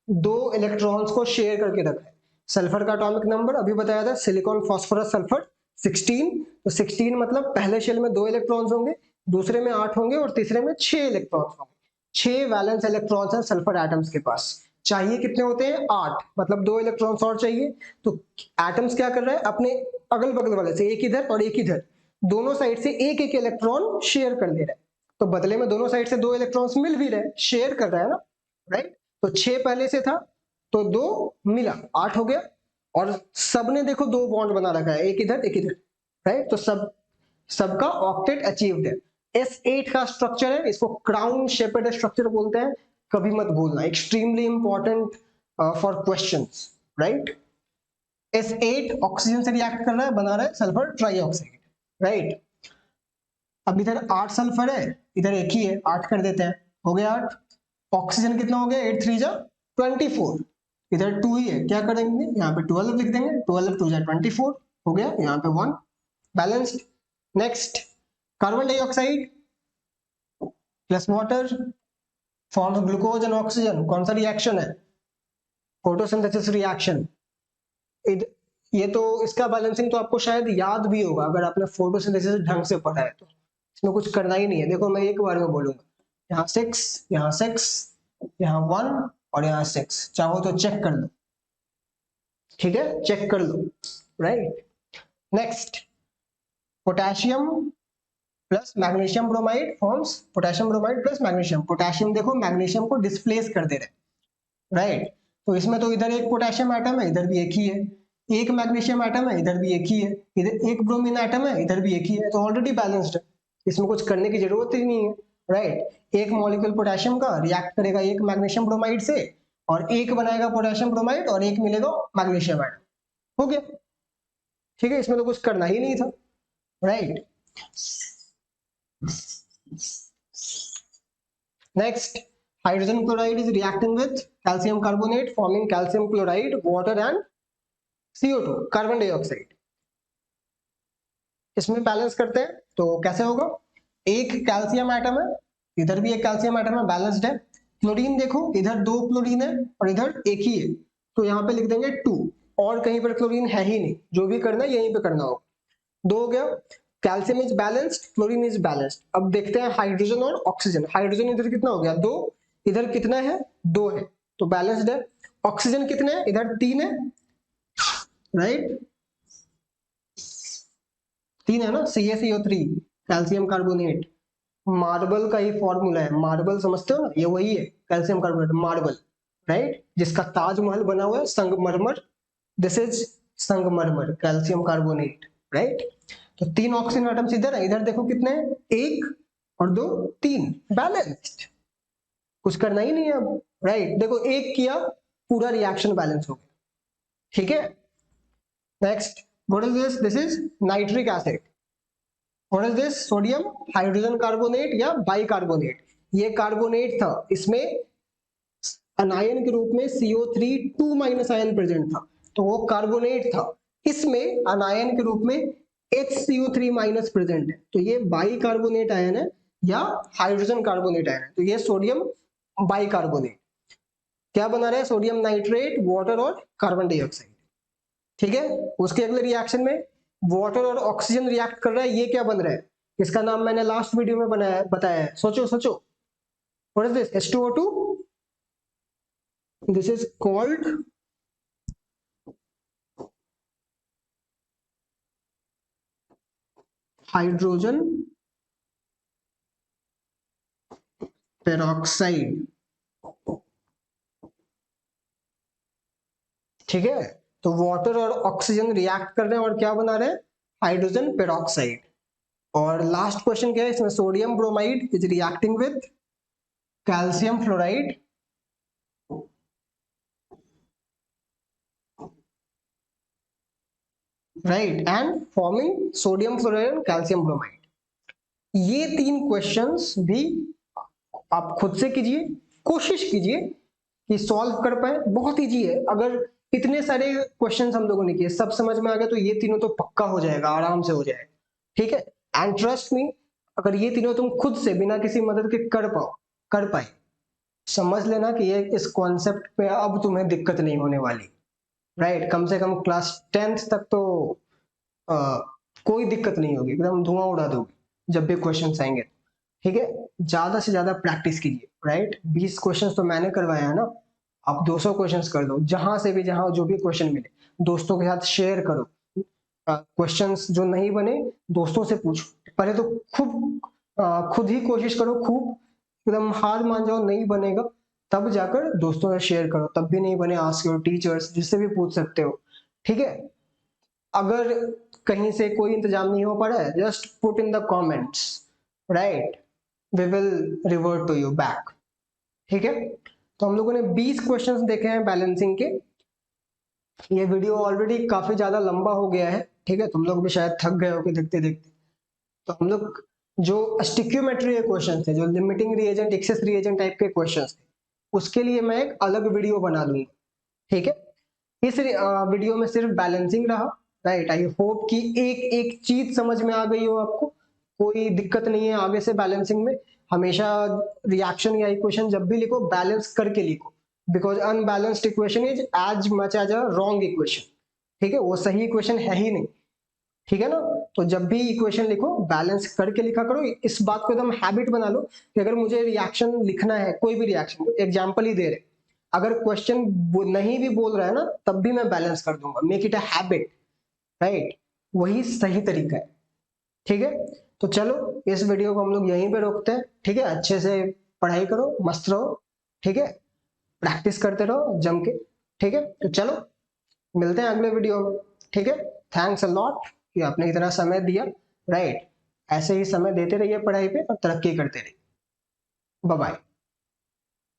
2 इलेक्ट्रॉन्स को शेयर करके रखा है। सल्फर का एटॉमिक नंबर अभी बताया था, सिलिकॉन फास्फोरस सल्फर 16। तो 16 मतलब पहले शेल में 2 इलेक्ट्रॉन्स होंगे, दूसरे में 8 होंगे, और तीसरे में 6 इलेक्ट्रॉन्स होंगे। 6 वैलेंस इलेक्ट्रॉन्स हैं सल्फर एटम्स के पास। चाहिए कितने होते हैं? 8, मतलब 2 इलेक्ट्रॉन्स और चाहिए। तो एटम्स क्या कर रहे हैं? अपने अगल बगल वाले से, एक इधर और एक इधर, दोनों साइड से एक एक इलेक्ट्रॉन शेयर कर ले रहे हैं। तो बदले में दोनों साइड से 2 इलेक्ट्रॉन्स मिल भी रहे, शेयर कर रहा है ना, राइट। तो 6 पहले से था तो 2 मिला, 8 हो गया। और सबने देखो 2 बॉन्ड बना रखा है, एक इधर एक इधर, राइट। तो सबका ऑक्टेट अचीव्ड है। S8 का स्ट्रक्चर है, इसको क्राउन शेपेड स्ट्रक्चर बोलते हैं, कभी मत भूलना, extremely important for questions, right. S8 oxygen से रिएक्ट कर रहा है, बना रहा है सल्फर ट्राइऑक्साइड, राइट। अब इधर 8 सल्फर है, इधर एक ही है, 8 कर देते हैं, हो गया 8। ऑक्सीजन कितना हो गया, 8 3 जा 24, इधर 2 ही है, क्या करेंगे यहाँ पे 12 लिख देंगे, 12 2 जा 24 हो गया, यहाँ पे 1 balanced. Next, carbon dioxide plus water forms glucose and oxygen, कौन सा रिएक्शन है, फोटोसिंथेसिस रिएक्शन। ये तो इसका बैलेंसिंग तो आपको शायद याद भी होगा अगर आपने फोटोसिंथेसिस ढंग से पढ़ा है, तो इसमें कुछ करना ही नहीं है। देखो मैं एक बार में बोलूंगा, यहाँ 6, यहाँ 6, यहाँ 1 और यहाँ 6, चाहो तो चेक कर लो, ठीक है, चेक कर लो, right. Next, potassium plus magnesium bromide forms potassium bromide plus magnesium. Potassium देखो मैग्नीशियम को डिस्प्लेस कर दे रहे, राइट। तो इसमें तो इधर एक पोटेशियम एटम है, इधर भी एक ही है, एक मैग्नीशियम एटम है, इधर भी एक ही है, इधर एक ब्रोमीन एटम है, इधर भी एक ही है, तो ऑलरेडी बैलेंस्ड है, इसमें कुछ करने की जरूरत ही नहीं है, राइट। एक मॉलिक्यूल पोटेशियम का रिएक्ट करेगा एक मैग्नीशियम ब्रोमाइड से, और एक बनाएगा पोटेशियम ब्रोमाइड और एक मिलेगा मैग्नीशियम एटम, हो गया, ठीक है, इसमें तो कुछ करना ही नहीं था, right. Next, hydrogen chloride is reacting with calcium carbonate, forming calcium chloride, water and CO2, carbon dioxide. इसमें बैलेंस करते हैं तो कैसे होगा, एक कैल्शियम एटम है, इधर भी एक कैल्शियम एटम है, बैलेंस्ड है। क्लोरीन देखो, इधर 2 क्लोरीन है और इधर एक ही है, तो यहाँ पे लिख देंगे 2, और कहीं पर क्लोरीन है ही नहीं, जो भी करना है यहीं पे करना होगा। 2 हो गया, calcium is balanced, chlorine is balanced. अब देखते हैं हाइड्रोजन और ऑक्सीजन। हाइड्रोजन इधर कितना हो गया, 2, इधर कितना है, 2 है, तो बैलेंस्ड है। ऑक्सीजन कितने हैं, इधर 3 है, राइट, 3 है ना, CaCO3 कैल्शियम कार्बोनेट, मार्बल का ही फॉर्मूला है, मार्बल समझते हो ना, ये वही है कैल्शियम कार्बोनेट, मार्बल, राइट, जिसका ताजमहल बना हुआ है, संगमरमर, दिस इज संगमरमर कैल्शियम कार्बोनेट, राइट। तो 3 ऑक्सीजन एटम्स इधर है, इधर देखो कितने हैं, 1 और 2 3, बैलेंस्ड, कुछ करना ही नहीं है अब, राइट। देखो एक किया, पूरा रिएक्शन बैलेंस हो गया, ठीक है। Next, what is this, this is nitric acid. What is this, sodium hydrogen carbonate या बाइकार्बोनेट। ये कार्बोनेट था, इसमें अनायन के रूप में CO3 2- आयन प्रेजेंट था, तो वो कार्बोनेट था। इसमें अनायन के रूप में HCO3- प्रेजेंट है, तो ये बाइकार्बोनेट आयन है या हाइड्रोजन कार्बोनेट आयन है, तो ये सोडियम बाइकार्बोनेट। क्या बना रहा है, सोडियम नाइट्रेट, वाटर और कार्बन डाइऑक्साइड, ठीक है। उसके अगले रिएक्शन में वाटर और ऑक्सीजन रिएक्ट कर रहा है, ये क्या बन रहा है, इसका नाम मैंने लास्ट वीडियो में बताया है, सोचो सोचो, what is this, H2O2, this is called hydrogen peroxide, ठीक है। तो वाटर और ऑक्सीजन रिएक्ट कर रहे हैं और क्या बना रहे हैं, हाइड्रोजन पेरोक्साइड। और लास्ट क्वेश्चन क्या है इसमें, sodium bromide is reacting with calcium fluoride, right, and forming sodium fluoride and calcium bromide. ये 3 क्वेश्चंस भी आप खुद से कीजिए, कोशिश कीजिए कि सॉल्व कर पाए, बहुत इजी है। अगर इतने सारे क्वेश्चंस हम लोगों ने किए, सब समझ में आ गया, तो ये तीनों तो पक्का हो जाएगा, आराम से हो जाएगा, ठीक है। एंड ट्रस्ट मी, अगर ये तीनों तुम खुद से बिना किसी मदद के कर पाए, समझ लेना कि ये इस कॉन्सेप्ट पे अब तुम्हें दिक्कत नहीं होने वाली, राइट। कम से कम क्लास 10th तक तो कोई दिक्कत नहीं होगी, एकदम धुआं उड़ा दोगे जब भी क्वेश्चन आएंगे, ठीक है। ज्यादा से ज्यादा प्रैक्टिस कीजिए, राइट। 20 क्वेश्चंस तो मैंने करवाया है ना, आप 200 क्वेश्चंस कर दो, जहां से भी, जहां जो भी क्वेश्चन मिले दोस्तों के साथ शेयर करो। क्वेश्चंस जो नहीं बने दोस्तों से पूछो, पहले तो खूब खुद ही कोशिश करो, खूब एकदम हार मान जाओ नहीं बनेगा तब जाकर दोस्तों से शेयर करो, तब भी नहीं बने आस्क योर टीचर्स, जिससे भी पूछ सकते हो, ठीक है। अगर कहीं से कोई इंतजाम नहीं हो पा रहा है, just put in the comments, right, we will revert to you back, ठीक है। तो हम लोगों ने 20 क्वेश्चंस देखे हैं बैलेंसिंग के। ये वीडियो ऑलरेडी काफी ज्यादा लंबा हो गया है, ठीक है, तुम लोग भी शायद थक गए हो कि देखते देखते। तो हम लोग जो स्टिक्योमेट्री के क्वेश्चन थे, जो limiting reagent access reagent type के क्वेश्चन थे, उसके लिए मैं एक अलग वीडियो बना दूंगा, ठीक है। इस वीडियो में सिर्फ बैलेंसिंग रहा, राइट। आई होप कि एक एक चीज समझ में आ गई हो आपको, कोई दिक्कत नहीं है आगे से बैलेंसिंग में। हमेशा रिएक्शन या इक्वेशन जब भी लिखो बैलेंस करके लिखो, because unbalanced equation is as much as a wrong equation, ठीक है, वो सही इक्वेशन है ही नहीं, ठीक है ना। तो जब भी इक्वेशन लिखो बैलेंस करके लिखा करो। इस बात को एकदम हैबिट बना लो कि अगर मुझे रिएक्शन लिखना है, कोई भी रिएक्शन, एग्जांपल ही दे रहे, अगर क्वेश्चन नहीं भी बोल रहा है ना तब भी मैं बैलेंस कर दूंगा, make it a habit, right. वही सही तरीका है, ठीक है। तो चलो इस वीडियो को हम लोग यहीं पे रोकते हैं, ठीक है। अच्छे से पढ़ाई करो, मस्त रहो, ठीक है, प्रैक्टिस करते रहो जम के, ठीक है। तो चलो मिलते हैं अगले वीडियो में, ठीक है। थैंक्स अ लॉट कि आपने इतना समय दिया, राइट। ऐसे ही समय देते रहिए पढ़ाई पे और तरक्की करते रहिए। Bye bye.